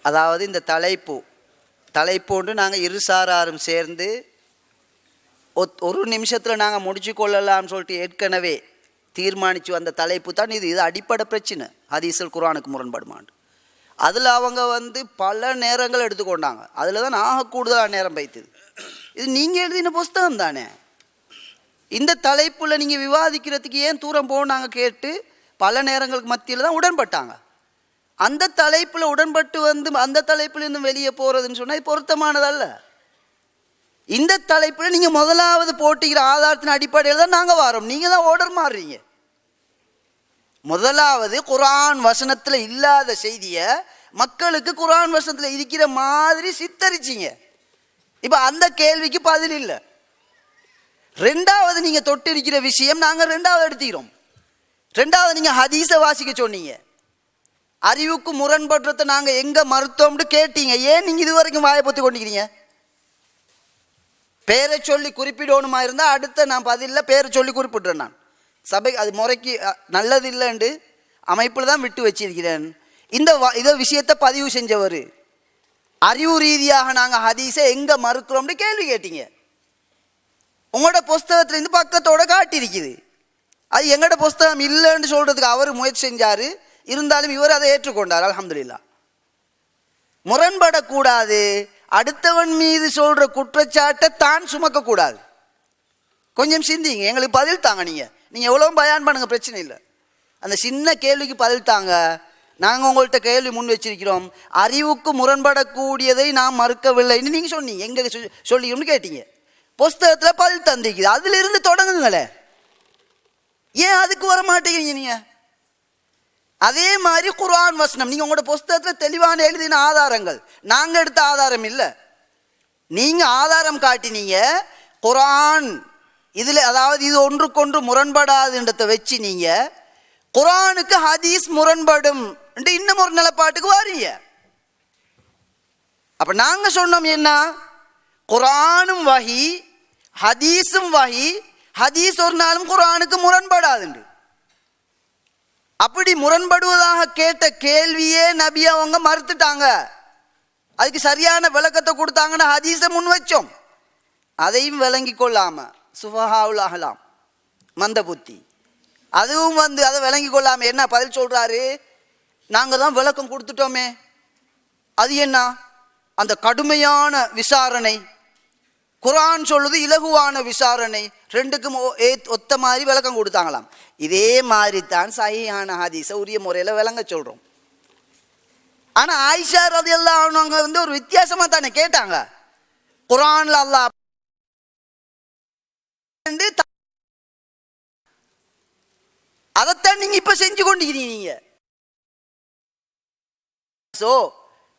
அதாவது இந்த தலைப்போன்று நாங்கள் இருசாராரும் சேர்ந்து ஒரு நிமிஷத்தில் நாங்கள் முடிச்சு கொள்ளலாம்னு சொல்லிட்டு ஏற்கனவே தீர்மானித்து வந்த தலைப்பு தான் இது அடிப்படை பிரச்சனை. ஹதீஸுல் குர்ஆனுக்கு முரண்படுமாண்டு அதில் அவங்க பல நேரங்கள் எடுத்துக்கொண்டாங்க. அதில் தான் கூடுதலாக நேரம் வைத்தது. இது நீங்கள் எழுதின புஸ்தகம் தானே. இந்த தலைப்பில் நீங்கள் விவாதிக்கிறதுக்கு ஏன் தூரம் போகணும் நாங்கள் கேட்டு பல நேரங்களுக்கு மத்தியில் தான் உடன்பட்டாங்க. அந்த தலைப்பில் உடன்பட்டு அந்த தலைப்பிலிருந்து வெளியே போகிறதுன்னு சொன்னால் இது பொருத்தமானதல்ல. இந்த தலைப்பில் நீங்கள் முதலாவது போட்டிக்கிற ஆதாரத்தின் அடிப்படையில் தான் நாங்கள் வரோம். நீங்கள் தான் ஓர்டர் மாறுறீங்க. முதலாவது குர்ஆன் வசனத்தில் இல்லாத செய்தியை மக்களுக்கு குர்ஆன் வசனத்தில் இருக்கிற மாதிரி சித்தரிச்சிங்க. இப்போ அந்த கேள்விக்கு பதில் இல்லை. ரெண்டாவது நீங்கள் தொட்டு இருக்கிற விஷயம் நாங்கள் ரெண்டாவது எடுத்துக்கிறோம். ரெண்டாவது நீங்கள் ஹதீஸை வாசிக்க சொன்னீங்க. அறிவுக்கு முரண்படுறதை நாங்கள் எங்கே மறுத்தோம்னு கேட்டீங்க. ஏன் நீங்கள் இது வரைக்கும் வாயை பொத்தி கொண்டிருக்கிறீங்க? பேரை சொல்லி குறிப்பிடணுமா இருந்தால் அடுத்த நான் பதிலில் பேரை சொல்லி குறிப்பிட்றேன். நான் சபை அது முறைக்கு நல்லது இல்லைன்னு அமைப்பில் தான் விட்டு வச்சிருக்கிறேன். இதை விஷயத்தை பதிவு செஞ்சவர் அறிவு ரீதியாக நாங்கள் ஹதீஸை எங்கே மறுக்கிறோம்னு கேள்வி கேட்டீங்க. உங்களோட புஸ்தகத்துலேருந்து பக்கத்தோடு காட்டியிருக்குது. அது எங்களோட புஸ்தகம் இல்லைன்னு சொல்கிறதுக்கு அவர் முயற்சி செஞ்சார். இருந்தாலும் இவர் அதை ஏற்றுக்கொண்டார். அல்ஹம்துலில்லாஹ். முரண்படக்கூடாது. அடுத்தவன் மீது சொல்கிற குற்றச்சாட்டை தான் சுமக்கக்கூடாது. கொஞ்சம் சிந்திங்க. எங்களுக்கு பதில் தாங்க. நீங்கள் எவ்வளோ பயான் பண்ணுங்க, பிரச்சனை இல்லை. அந்த சின்ன கேள்விக்கு பதில் தாங்க. நாங்கள் உங்கள்கிட்ட கேள்வி முன் வச்சிருக்கிறோம். அறிவுக்கு முரண்படக்கூடியதை நாம் மறுக்கவில்லைன்னு நீங்கள் சொன்னீங்க. எங்கே சொல்லிக்கணும்னு கேட்டீங்க. புஸ்தகத்தில் பதில் தந்திக்குது. அதிலிருந்து தொடங்குங்களே. ஏன் அதுக்கு வர மாட்டேங்கிறீங்க நீங்கள்? அதே மாதிரி குர்ஆன் வசனம் நீங்கள் உங்களோட புஸ்தகத்தில் தெளிவான எழுதின ஆதாரங்கள். நாங்கள் எடுத்த ஆதாரம் இல்லை. நீங்கள் ஆதாரம் காட்டினீங்க. குர்ஆன் இதில் அதாவது இது ஒன்றுக்கொன்று முரண்படாதுன்றதை வச்சு நீங்கள் குர்ஆனுக்கு ஹதீஸ் முரண்படும் இன்னும் ஒரு நிலப்பாட்டுக்கு வாரீங்க. அப்போ நாங்கள் சொன்னோம் என்ன? குர்ஆனும் வஹி, ஹதீஸும் வஹி. ஹதீஸ் ஒரு நாளும் குர்ஆனுக்கு முரண்படாதுண்டு. அப்படி முரண்படுவதாக கேட்ட கேள்வியே நபி அவங்க மறுத்துட்டாங்க. அதுக்கு சரியான விளக்கத்தை கொடுத்தாங்கன்னா ஹதீஸை முன் வச்சோம். அதையும் விளங்கி கொள்ளாம சுஃபஹாவுல் அஹ்லாம் மந்த புத்தி அதுவும் அதை விளங்கி கொள்ளாம என்ன பதில் சொல்றாரு? நாங்கள் தான் விளக்கம் கொடுத்துட்டோமே. அது என்ன? அந்த கடுமையான விசாரணை. குர்ஆன் சொல்லுது இலகுவான விசாரணை. ரெண்டுக்கும் ஒத்த மாதிரி விளக்கம் கொடுத்தாங்களாம். இதே மாதிரி தான் சஹீஹான ஹதீஸை உரிய முறையில் விளங்க சொல்கிறோம். ஆனால் ஆயிஷா ரலியல்லாஹு அன்ஹா ஒரு வித்தியாசமாக தானே கேட்டாங்க. குர்ஆன்ல அல்லாஹ் அதைத்தான் நீங்கள் இப்போ செஞ்சு கொண்டிருக்கிறீங்க.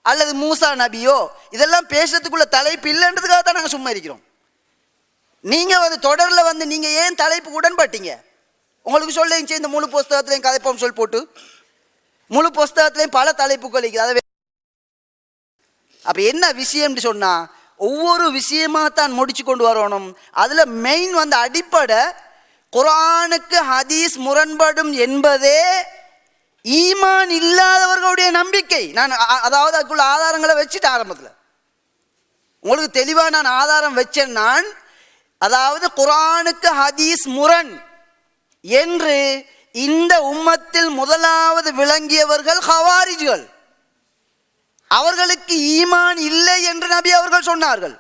அல்லது மூசா நபியோ இதெல்லாம் பேசுறதுக்குள்ள தலைப்பு இல்லைன்றதுக்காக தான் நாங்கள் சும்மா இருக்கிறோம். நீங்கள் தொடரில் நீங்கள் ஏன் தலைப்பு உடன்பட்டீங்க? உங்களுக்கு சொல்லிச்சு இந்த முழு புஸ்தகத்திலையும் கதைப்போம் சொல்லி போட்டு முழு புஸ்தகத்திலையும் பல தலைப்புகள் இருக்குது. அதை அப்போ என்ன விஷயம்னு சொன்னால் ஒவ்வொரு விஷயமாக தான் முடிச்சு கொண்டு வரணும். அதில் மெயின் அடிப்படை குர்ஆனுக்கு ஹதீஸ் முரண்படும் என்பதே ஈமான் இல்லாதவர்களுடைய நம்பிக்கை. நான் அதாவது அதுக்குள்ள ஆதாரங்களை வச்சுட்டு ஆரம்பத்தில் உங்களுக்கு தெளிவாக நான் ஆதாரம் வச்சேன். நான் அதாவது குர்ஆனுக்கு ஹதீஸ் முரண் என்று இந்த உம்மத்தில் முதலாவது விளங்கியவர்கள் ஹவாரிஜ்கள். அவர்களுக்கு ஈமான் இல்லை என்று நபி அவர்கள் சொன்னார்கள்.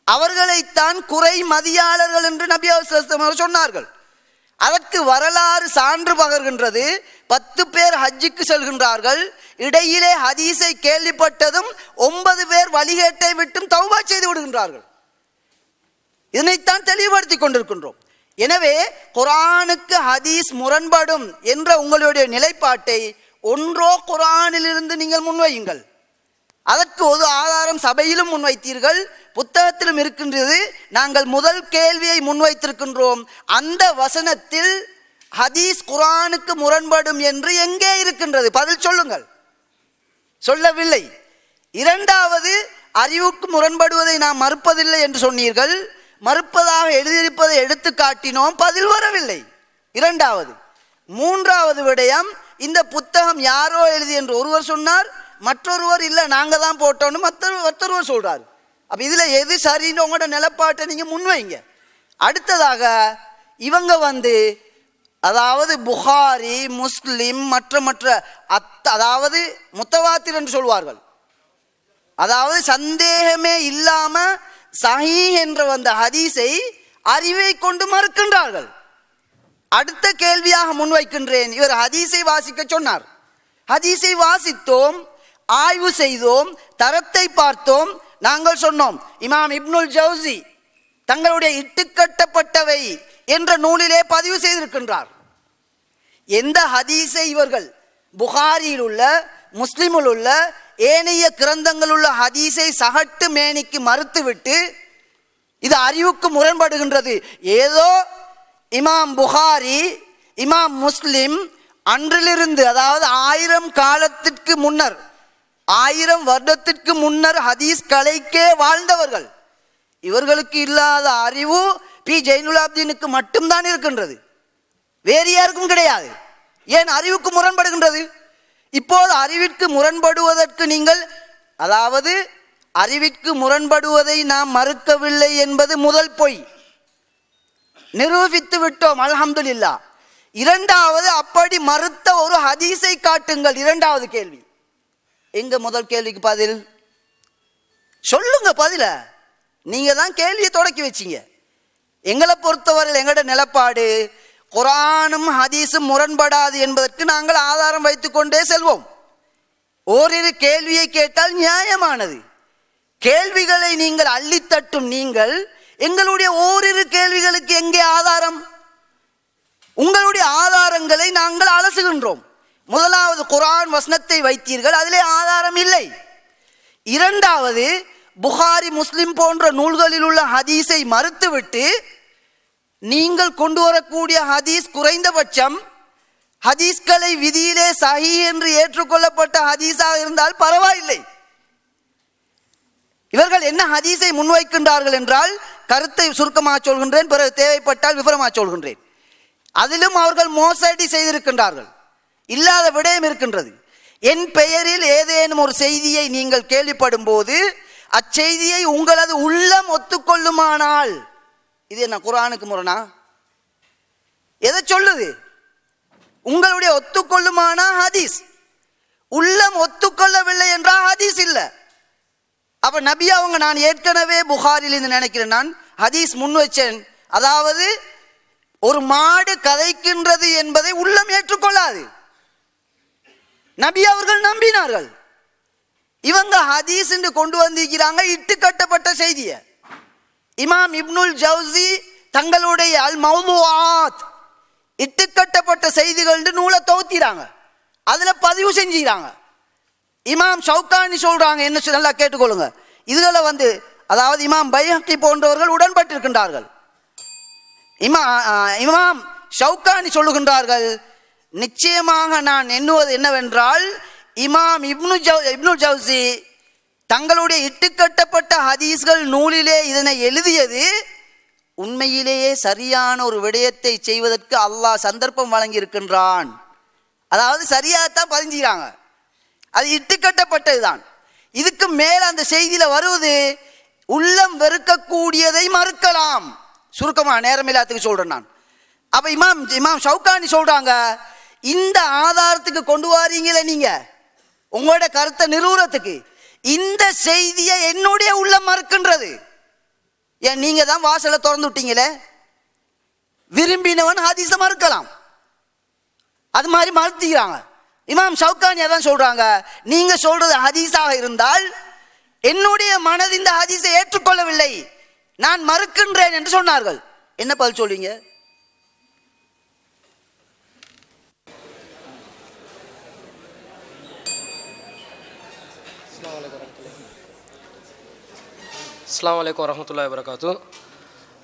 அவர்களைத்தான் குறை மதியாளர்கள் என்று நபி அவர்கள் சொன்னார்கள். அதற்கு வரலாறு சான்று பகர்கின்றது. 10 பேர் ஹஜ்ஜுக்கு செல்கின்றார்கள். இடையிலே ஹதீஸை கேள்விப்பட்டதும் 9 பேர் வழிகேட்டை விட்டும் தௌபா செய்து விடுகின்றார்கள். இதனைத்தான் தெளிவுபடுத்தி கொண்டிருக்கின்றோம். எனவே குர்ஆனுக்கு ஹதீஸ் முரண்படும் என்ற உங்களுடைய நிலைப்பாட்டை ஒன்றோ குர்ஆனிலிருந்து நீங்கள் முன்வையுங்கள். அதற்கு ஒரு ஆதாரம் சபையிலும் முன்வைத்தீர்கள், புத்தகத்திலும் இருக்கின்றது. நாங்கள் முதல் கேள்வியை முன்வைத்திருக்கின்றோம். அந்த வசனத்தில் ஹதீஸ் குர்ஆனுக்கு முரண்படும் என்று எங்கே இருக்கின்றது? பதில் சொல்லுங்கள். சொல்லவில்லை. இரண்டாவது, அறிவுக்கு முரண்படுவதை நாம் மறுப்பதில்லை என்று சொன்னீர்கள். மறுப்பதாக எழுதியிருப்பதை எடுத்து காட்டினோம், பதில் வரவில்லை. இரண்டாவது. மூன்றாவது விடயம், இந்த புத்தகம் யாரோ எழுதி என்று ஒருவர் சொன்னார், மற்றொருவர் இல்லை நாங்கள் தான் போட்டோன்னு மற்றொருவர் சொல்கிறார். அப்போ இதில் எது சரின்னு உங்களோட நிலப்பாட்டை நீங்கள் முன்வைங்க. அடுத்ததாக இவங்க அதாவது புகாரி, முஸ்லிம் மற்ற அதாவது முத்தவாத்திர் என்று சொல்வார்கள், அதாவது சந்தேகமே இல்லாம சஹீஹ் என்ற வந்த ஹதீஸை அறிவை கொண்டு மறுக்கின்றார்கள். அடுத்த கேள்வியாக முன்வைக்கின்றேன். இவர் ஹதீஸை வாசிக்க சொன்னார். ஹதீஸை வாசித்தோம், ஆய்வு செய்தோம், தரத்தை பார்த்தோம். நாங்கள் சொன்னோம், இமாம் இப்னுல் ஜவுசி தங்களுடைய இட்டுக்கட்டப்பட்டவை என்ற நூலிலே பதிவு செய்திருக்கின்றார். எந்த ஹதீஸை இவர்கள் புகாரியில் உள்ள, முஸ்லிமில் உள்ள, ஏனைய கிரந்தங்கள் உள்ள ஹதீஸை சகட்டு மேனிக்கு மறுத்துவிட்டு இது அறிவுக்கு முரண்படுகின்றது, ஏதோ இமாம் புகாரி, இமாம் முஸ்லிம் அன்றிலிருந்து, அதாவது 1000 காலத்திற்கு முன்னர், 1000 வருடத்திற்கு முன்னர் ஹதீஸ் கலைக்கே வாழ்ந்தவர்கள், இவர்களுக்கு இல்லாத அறிவு பி ஜைனுலாப்தீனுக்கு மட்டும்தான் இருக்கின்றது, வேறு யாருக்கும் கிடையாது. ஏன் அறிவுக்கு முரண்படுகின்றது? இப்போது அறிவிற்கு முரண்படுவதற்கு நீங்கள், அதாவது அறிவிற்கு முரண்படுவதை நாம் மறுக்கவில்லை என்பது முதல் பொய், நிரூபித்து விட்டோம் அல்ஹம்துலில்லாஹ். இரண்டாவது, அப்படி மறுத்த ஒரு ஹதீஸை காட்டுங்கள். இரண்டாவது கேள்வி எங்க? முதல் கேள்விக்கு பதில் சொல்லுங்க. பதில நீங்க தான் கேள்வியை தொடக்கி வச்சீங்க. எங்களை பொறுத்தவரையில் எங்களோட நிலப்பாடு குர்ஆனும் ஹதீஸும் முரண்படாது என்பதற்கு நாங்கள் ஆதாரம் வைத்துக் கொண்டே செல்வோம். ஓரிரு கேள்வியை கேட்டால் நியாயமானது. கேள்விகளை நீங்கள் அள்ளித்தட்டும் நீங்கள் எங்களுடைய ஓரிரு கேள்விகளுக்கு எங்கே ஆதாரம்? உங்களுடைய ஆதாரங்களை நாங்கள் அலசுகின்றோம். முதலாவது, குர்ஆன் வசனத்தை வைத்தீர்கள், அதிலே ஆதாரம் இல்லை. இரண்டாவது, புகாரி முஸ்லிம் போன்ற நூல்களில் உள்ள ஹதீஸை மறுத்துவிட்டு நீங்கள் கொண்டு வரக்கூடிய ஹதீஸ் குறைந்தபட்சம் ஹதீஸ்களை விதியிலே சஹீஹ் என்று ஏற்றுக்கொள்ளப்பட்ட ஹதீஸாக இருந்தால் பரவாயில்லை. இவர்கள் என்ன ஹதீஸை முன்வைக்கின்றார்கள் என்றால், கருத்தை சுருக்கமாக சொல்கின்றேன், பிறகு தேவைப்பட்டால் விவரமாக சொல்கின்றேன். அதிலும் அவர்கள் மோசடி செய்திருக்கின்றார்கள், இல்லாத விடயம் இருக்கின்றது. என் பெயரில் ஏதேனும் ஒரு செய்தியை நீங்கள் கேள்விப்படும் போது அச்செய்தியை உங்களது உள்ளம் ஒத்துக்கொள்ளுமானால், இது என்ன குர்ஆனுக்கு முரணா? எதை சொல்லுது? உங்களுடைய ஒத்துக்கொள்ளுமானா ஹதீஸ், உள்ளம் ஒத்துக்கொள்ளவில்லை என்றால் ஹதீஸ் இல்லை. அப்ப நபி அவங்க, நான் ஏற்கனவே புகாரில் இருந்து நினைக்கிறேன், நான் ஹதீஸ் முன் வச்சேன், அதாவது ஒரு மாடு கதைக்கின்றது என்பதை உள்ளம் ஏற்றுக்கொள்ளாது. நபி அவர்கள் நம்பினார்கள். இவங்க ஹதீஸ் என்று கொண்டு வந்திருக்கிறாங்க இட்டு கட்டப்பட்ட செய்தியை. இமாம் இப்னுல் ஜவுசி தங்களுடைய அல் மௌதுஆத், இட்டுக்கட்டப்பட்ட செய்திகள் நூலை தொகுத்திறாங்க, அதுல பதிவு செஞ்சுக்கிறாங்க. இமாம் ஷவுகானி சொல்றாங்க, என்ன நல்லா கேட்டுக்கொள்ளுங்க, இதுகளை அதாவது இமாம் பைஹக்கி போன்றவர்கள் உடன்பட்டிருக்கின்றார்கள். இமாம் ஷவுகானி சொல்லுகின்றார்கள், நிச்சயமாக நான் எண்ணுவது என்னவென்றால், இமாம் இப்னுல் ஜவுசி தங்களுடைய இட்டுக்கட்டப்பட்ட ஹதீஸ்கள் நூலிலே இதனை எழுதியது உண்மையிலேயே சரியான ஒரு விடயத்தை செய்வதற்கு அல்லாஹ் சந்தர்ப்பம் வழங்கி இருக்கின்றான். அதாவது சரியாகத்தான் பதிஞ்சுக்கிறாங்க, அது இட்டுக்கட்டப்பட்டதுதான். இதுக்கு மேல அந்த செய்தியில வருவது உள்ளம் வெறுக்கக்கூடியதை மறுக்கலாம். சுருக்கமா நேரம் இல்லாததுக்கு சொல்றேன் நான். அப்ப இமாம் ஷவுகானி சொல்றாங்க, இந்த ஆதாரத்துக்கு கொண்டு வாரீங்களே நீங்க உங்களோட கருத்தை நிறுவனத்துக்கு, இந்த செய்தியை என்னுடைய உள்ளம் மறுக்கின்றது. ஏன் நீங்க தான் வாசலை திறந்து விட்டீங்களே, விரும்பினவன் ஹதீஸை மறுக்கலாம், அது மாதிரி மறுத்துக்கிறாங்க. இமாம் ஷவுகானி அதான் சொல்றாங்க, நீங்க சொல்றது ஹதீஸாக இருந்தால் என்னுடைய மனது இந்த ஹதீஸை ஏற்றுக்கொள்ளவில்லை, நான் மறுக்கின்றேன் என்று சொன்னார்கள். என்ன பதில் சொல்வீங்க? அஸ்ஸலாமு அலைக்கும் வரஹ்மத்துல்லாஹி வபரகாத்து.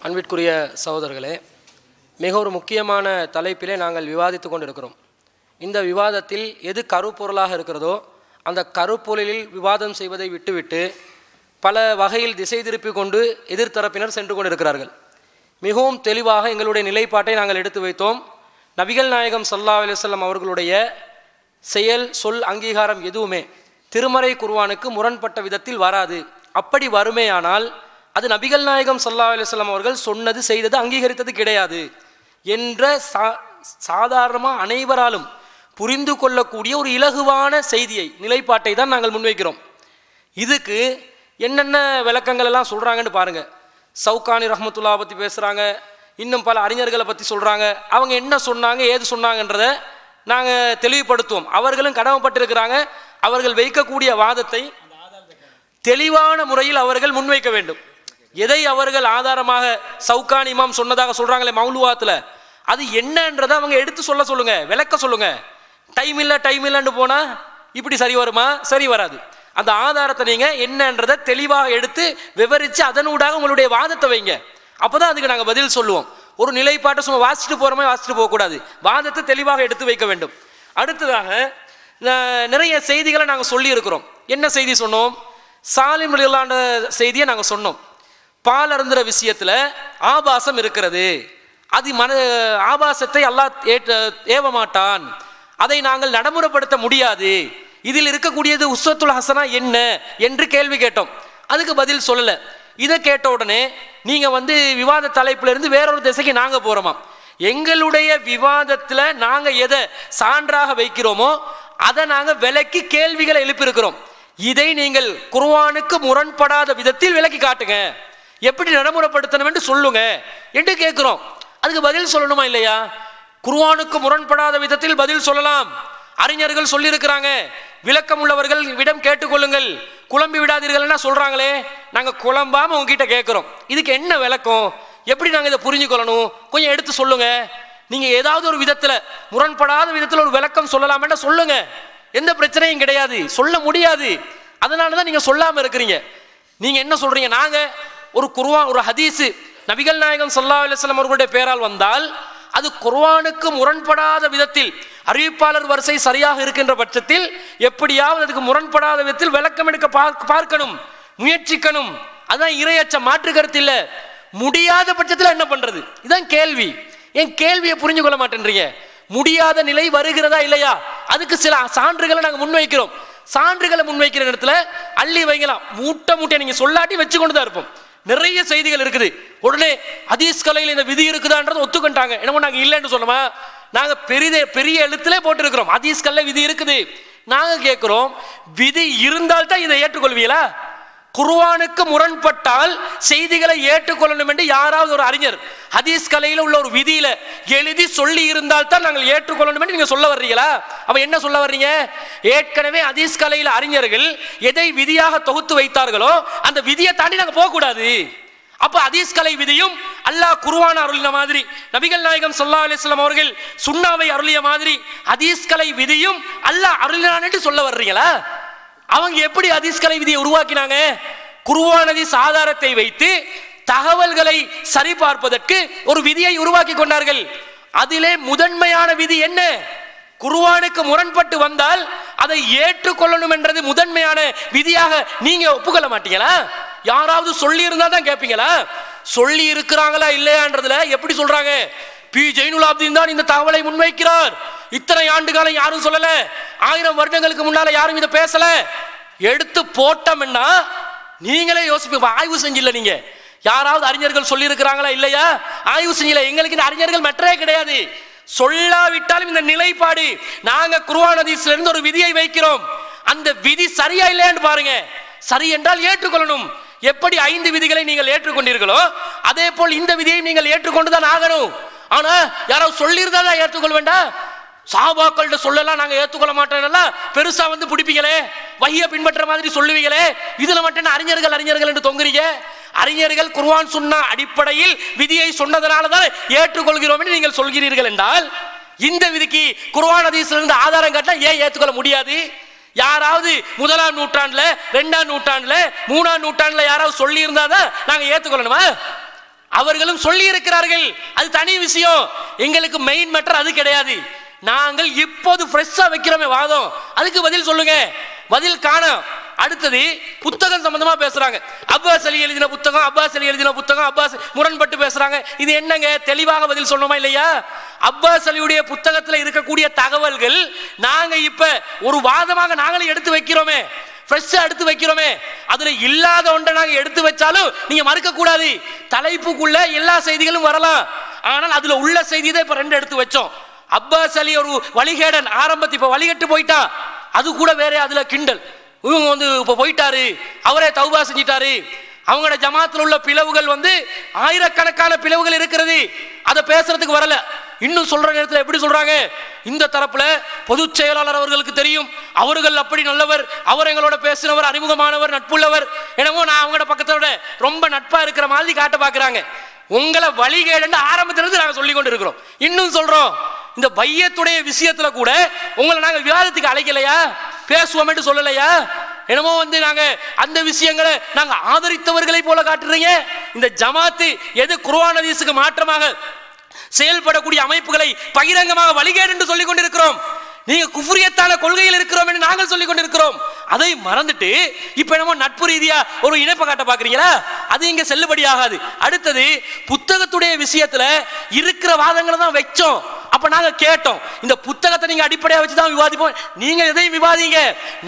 அன்பிற்குரிய சகோதரர்களே, மிக ஒரு முக்கியமான தலைப்பிலே நாங்கள் விவாதித்து கொண்டிருக்கிறோம். இந்த விவாதத்தில் எது கருப்பொருளாக இருக்கிறதோ அந்த கருப்பொருளில் விவாதம் செய்வதை விட்டுவிட்டு பல வகையில் திசை திருப்பி கொண்டு எதிர்த்தரப்பினர் சென்று கொண்டிருக்கிறார்கள். மிகவும் தெளிவாக எங்களுடைய நிலைப்பாட்டை நாங்கள் எடுத்து வைத்தோம். நபிகள் நாயகம் ஸல்லல்லாஹு அலைஹி வஸல்லம் அவர்களுடைய செயல், சொல், அங்கீகாரம் எதுவுமே திருமறை குர்ஆனுக்கு முரண்பட்ட விதத்தில் வராது. அப்படி வருமேயானால் அது நபிகள் நாயகம் ஸல்லல்லாஹு அலைஹி வஸல்லம் அவர்கள் சொன்னது செய்தது அங்கீகரித்தது கிடையாது என்ற சாதாரணமாக அனைவராலும் புரிந்து கொள்ளக்கூடிய ஒரு இலகுவான செய்தியை, நிலைப்பாட்டை தான் நாங்கள் முன்வைக்கிறோம். இதுக்கு என்னென்ன விளக்கங்கள் எல்லாம் சொல்கிறாங்கன்னு பாருங்கள். சவுகானி ரஹ்மத்துல்லாஹ் பற்றி பேசுகிறாங்க, இன்னும் பல அறிஞர்களை பற்றி சொல்கிறாங்க. அவங்க என்ன சொன்னாங்க, ஏது சொன்னாங்கன்றதை நாங்கள் தெளிவுபடுத்துவோம். அவர்களும் கடமைப்பட்டிருக்கிறாங்க. அவர்கள் வைக்கக்கூடிய வாதத்தை தெளிவான முறையில் அவர்கள் முன்வைக்க வேண்டும். எதை அவர்கள் ஆதாரமாக சவுகானி இமாம் சொன்னதாக சொல்கிறாங்களே மௌலுவாத்தில், அது என்னன்றதை அவங்க எடுத்து சொல்லுங்க, விளக்க சொல்லுங்க. டைம் இல்லைன்னு போனால் இப்படி சரி வருமா? சரி வராது. அந்த ஆதாரத்தை நீங்கள் என்னன்றதை தெளிவாக எடுத்து விவரித்து அதனூடாக உங்களுடைய வாதத்தை வைங்க. அப்போ தான் அதுக்கு நாங்கள் பதில் சொல்லுவோம். ஒரு நிலைப்பாட்டை சும்மா வாசிச்சுட்டு போகிறோமே வாசிச்சுட்டு போகக்கூடாது. வாதத்தை தெளிவாக எடுத்து வைக்க வேண்டும். அடுத்ததாக நிறைய செய்திகளை நாங்கள் சொல்லியிருக்கிறோம். என்ன செய்தி சொன்னோம்? சாலிம் ரலியல்லாஹு செய்தியை நாங்கள் சொன்னோம். பால் அருந்துற விஷயத்தில் ஆபாசம் இருக்கிறது, அது ஆபாசத்தை அல்லாஹ் ஏவ மாட்டான், அதை நாங்கள் நடைமுறைப்படுத்த முடியாது, இதில் இருக்கக்கூடியது உஸ்வத்துல் ஹசனா என்ன என்று கேள்வி கேட்டோம். அதுக்கு பதில் சொல்லலை. இதை கேட்ட உடனே நீங்கள் விவாத தலைப்பிலிருந்து வேறொரு திசைக்கு நாங்கள் போகிறோமா? எங்களுடைய விவாதத்தில் நாங்கள் எதை சான்றாக வைக்கிறோமோ அதை நாங்கள் விலக்கி கேள்விகளை எழுப்பியிருக்கிறோம். இதை நீங்கள் குர்ஆனுக்கு முரண்படாத விதத்தில் விலக்கி காட்டுங்க, எப்படி நடைமுறைப்படுத்தணும் என்று சொல்லுங்க என்று கேட்கிறோம். அதுக்கு பதில் சொல்லணுமா இல்லையா? குர்ஆனுக்கு முரண்படாத விதத்தில் பதில் சொல்லலாம். அறிஞர்கள் சொல்லியிருக்கிறாங்க, விளக்கம் உள்ளவர்கள் விடம் கேட்டுக்கொள்ளுங்கள், குழம்பி விடாதீர்கள்னா சொல்றாங்களே, நாங்கள் குழம்பாம உங்ககிட்ட கேட்குறோம். இதுக்கு என்ன விளக்கம், எப்படி நாங்கள் இதை புரிஞ்சுக்கொள்ளணும், கொஞ்சம் எடுத்து சொல்லுங்க. நீங்க ஏதாவது ஒரு விதத்துல முரண்படாத விதத்தில் ஒரு விளக்கம் சொல்லலாம்னா சொல்லுங்க, எந்த பிரச்சனையும் கிடையாது. சொல்ல முடியாது, அதனாலதான் நீங்க சொல்லாம இருக்கிறீங்க. நீங்க என்ன சொல்றீங்க? நாங்க ஒரு குர்ஆன், ஒரு ஹதீஸ் நபிகள் நாயகம் ஸல்லல்லாஹு அலைஹி வஸல்லம் அவர்களுடைய பெயரால் வந்தால் அது குர்ஆனுக்கு முரண்படாத விதத்தில், அறிவிப்பாளர் வரிசை சரியாக இருக்கின்ற பட்சத்தில் எப்படியாவது அதுக்கு முரண்படாத விதத்தில் விளக்கம் எடுக்க பார்க்கணும், முயற்சிக்கணும். அதான் இறையச்சம், மாற்று கருத்து இல்லை. முடியாத பட்சத்தில் என்ன பண்றது? இதான் கேள்வி. ஏன் கேள்வியை புரிஞ்சு கொள்ள மாட்டேன்றீங்க? முடியாத நிலை வருகிறதா இல்லையா? அதுக்கு சில சான்றுகளை நாங்கள் முன்வைக்கிறோம். சான்றுகளை முன்வைக்கிற இடத்துல அள்ளி வைக்கலாம், மூட்டை நீங்க சொல்லாட்டி வச்சு கொண்டு தான் இருப்போம். நிறைய செய்திகள் இருக்குது. உடனே ஹதீஸ் கலையில் இந்த விதி இருக்குதான்றது ஒத்துக்கிட்டாங்க. என்னமோ நாங்கள் இல்லைன்னு சொல்லமா? நாங்கள் பெரிய எழுத்துல போட்டிருக்கிறோம், ஹதீஸ் கல்ல விதி இருக்குது. நாங்கள் கேட்கிறோம், விதி இருந்தால் தான் இதை ஏற்றுக்கொள்வீங்களா? குர்ஆனுக்கு முரண்பட்டால் செய்திகளை ஏற்றுக்கொள்ளணும் என்று யாராவது ஒரு அறிஞர் ஹதீஸ் கலையில் உள்ள ஒரு விதியில எழுதி சொல்லி இருந்தால் தான் நாங்கள் ஏற்றுக்கொள்ளணும் என்று நீங்க சொல்ல வர்றீங்களா? அப்ப என்ன சொல்ல வர்றீங்க? ஏற்கனவே ஹதீஸ் கலையில் அறிஞர்கள் எதை விதியாக தொகுத்து வைத்தார்களோ அந்த விதியை தாண்டி நாங்கள் போக கூடாது. அப்ப ஹதீஸ் கலை விதியும் அல்லாஹ் குர்ஆன் அருளின மாதிரி, நபிகள் நாயகம் ஸல்லல்லாஹு அலைஹி வஸல்லம் அவர்கள் சுன்னாவை அருளிய மாதிரி ஹதீஸ் கலை விதியும் அல்லாஹ் அருளினான் என்று சொல்ல வர்றீங்களா? அவங்க எப்படி ஹதீஸ் கலை விதியை உருவாக்கினாங்க? குர்ஆன் ஹதீஸ் ஆதாரத்தை வைத்து தகவல்களை சரிபார்ப்பதற்கு ஒரு விதியை உருவாக்கி கொண்டார்கள். அதிலே முதன்மையான விதி என்ன? குர்ஆனுக்கு முரண்பட்டு வந்தால் அதை ஏற்றுக்கொள்ளணும் என்றது முதன்மையான விதியாக நீங்க ஒப்புக்கொள்ள மாட்டீங்களா? யாராவது சொல்லி இருந்தா தான் கேட்பீங்களா? சொல்லி இருக்கிறாங்களா இல்லையான்றதுல எப்படி சொல்றாங்க? பி ஜெயினுல் ஆப்தீன் தான் இந்த தகவலை முன்வைக்கிறார். இத்தனை ஆண்டு காலம் யாரும் சொல்லல, 1000 வருடங்களுக்கு முன்னால யாரும் இதை பேசல. எடுத்து போட்டோம்னா நீங்களே யோசிப்பீங்க. ஆய்வு செஞ்சில்ல நீங்க? யாராவது அறிஞர்கள் சொல்லி இருக்கிறாங்களா இல்லையா? ஆய்வு செஞ்சல. எங்களுக்கு இந்த அறிஞர்கள் மற்றே கிடையாது. சொல்லாவிட்டாலும் இந்த நிலைப்பாடு, நாங்க குர்ஆன் ஹதீஸ்ல இருந்து ஒரு விதியை வைக்கிறோம், அந்த விதி சரியா இல்லையான்னு பாருங்க. சரி என்றால் ஏற்றுக்கொள்ளணும். எப்படி 5 விதிகளை நீங்கள் ஏற்றுக்கொண்டீர்களோ அதே போல் இந்த விதியை நீங்கள் ஏற்றுக்கொண்டுதான் ஆகணும். ஆனா யாராவது சொல்லியிருந்தா ஏற்றுக்கொள்ள வேண்டாம். சஹாபாக்கள்ட்ட சொல்லலாம் நாங்க ஏற்றுக்கொள்ள மாட்டோம், பெருசா பிடிப்பீங்களே, வஹிய பின்பற்ற மாதிரி சொல்லுவீங்களே, இதுல மட்டும் அறிஞர்கள் என்று தொங்குறீங்க. அறிஞர்கள் குர்ஆன் சுன்னா அடிப்படையில் விதியை சொன்னதனால தான் ஏற்றுக்கொள்கிறோம் என்று நீங்கள் சொல்கிறீர்கள் என்றால், இந்த விதிக்கு குர்ஆன் ஹதீஸ்ல இருந்து ஆதாரம் காட்டினா ஏன் ஏற்றுக்கொள்ள முடியாது? யாராவது 1ஆம் நூற்றாண்டுல, 2ஆம் நூற்றாண்டுல, 3ஆம் நூற்றாண்டுல யாராவது சொல்லி இருந்தாதான் நாங்க ஏற்றுக்கொள்ளணுமா? அவர்களும் சொல்லி இருக்கிறார்கள், அது தனி விஷயம். எங்களுக்கு மெயின் மேட்டர் அது கிடையாது. நாங்கள் இப்போது ஃப்ரெஷ்ஷா வைக்கிறோமே வாதம், அதுக்கு பதில் சொல்லுங்க. பதில் காணோம். அடுத்தது புத்தகம் சம்பந்தமா பேசுறாங்க. அப்பாஸ் அலி எழுதின புத்தகம், அப்பாஸ் அலி எழுதின புத்தகம், அப்பாஸ் முரண்பட்டு பேசுறாங்க. இது என்னங்க? தெளிவாக பதில் சொன்னோமா இல்லையா? அப்பாஸ் அலியுடைய புத்தகத்தில் இருக்கக்கூடிய தகவல்கள் நாங்க இப்ப ஒரு வாதமாக நாங்களே எடுத்து வைக்கிறோமே, ஃப்ரெஷ்ஷா எடுத்து வைக்கிறோமே. அதுல இல்லாத ஒன்றை நாங்க எடுத்து வச்சாலும் நீங்க மறுக்க கூடாது. தலைப்புக்குள்ள எல்லா செய்திகளும் வரலாம், ஆனால் அதுல உள்ள செய்தி தான் இப்ப 2 எடுத்து வச்சோம். அப்பாஸ் அலி ஒரு வழிகேடன், ஆரம்பத்தில் இப்ப வழிகட்டு போயிட்டா, அது கூட வேற. அதுல கிண்டல், இவங்க வந்து இப்ப போயிட்டாரு, அவரே தௌபா செஞ்சிட்டாரு. அவங்களோட ஜமாத்தில் உள்ள பிளவுகள் வந்து ஆயிரக்கணக்கான பிளவுகள் இருக்கிறது, அதை பேசுறதுக்கு வரல. இன்னும் சொல்ற நேரத்தில் எப்படி சொல்றாங்க? இந்த தரப்புல பொதுச் செயலாளர் அவர்களுக்கு தெரியும், அவர்கள் அப்படி நல்லவர், அவர் எங்களோட பேசினவர், அறிமுகமானவர், நட்புள்ளவர், என்னமோ நான் அவங்களோட பக்கத்தோட ரொம்ப நட்பா இருக்கிற மாதிரி காட்ட பாக்குறாங்க. உங்களை வழிகேடு ஆரம்பத்திலிருந்து நாங்க சொல்லி கொண்டு இருக்கிறோம். இன்னும் சொல்றோம், இந்த பையத்துடைய விஷயத்துல கூட உங்களை நாங்க விவாதத்துக்கு அழைக்கலையா, பேசுவோம் என்று சொல்லலையா? என்னமோ வந்து நாங்க அந்த விஷயங்களை நாங்க ஆதரித்தவர்களை போல காட்டுறீங்க. இந்த ஜமாத்து எது குர்ஆன் ஹதீஸுக்கு மாற்றமாக செயல்படக்கூடிய அமைப்புகளை பகிரங்கமாக வழிகேடு என்று சொல்லிக் கொண்டிருக்கிறோம். நீங்க குஃப்ரியத்தான கொள்கையில் இருக்கிறோம் என்று நாங்கள் சொல்லிக் கொண்டிருக்கிறோம். அதை மறந்துட்டு இப்ப என்னமோ நட்பு ரீதியா ஒரு இணைப்பை காட்ட பாக்குறீங்களா? அது இங்க செல்லுபடியாகாது. அடுத்தது புத்தகத்துடைய விஷயத்துல இருக்கிற வாதங்களை தான் வச்சோம். அப்ப நாங்க கேட்டோம், இந்த புத்தகத்தை நீங்க அடிப்படையா வச்சுதான் விவாதிப்போம். நீங்க எதையும் விவாதிங்க,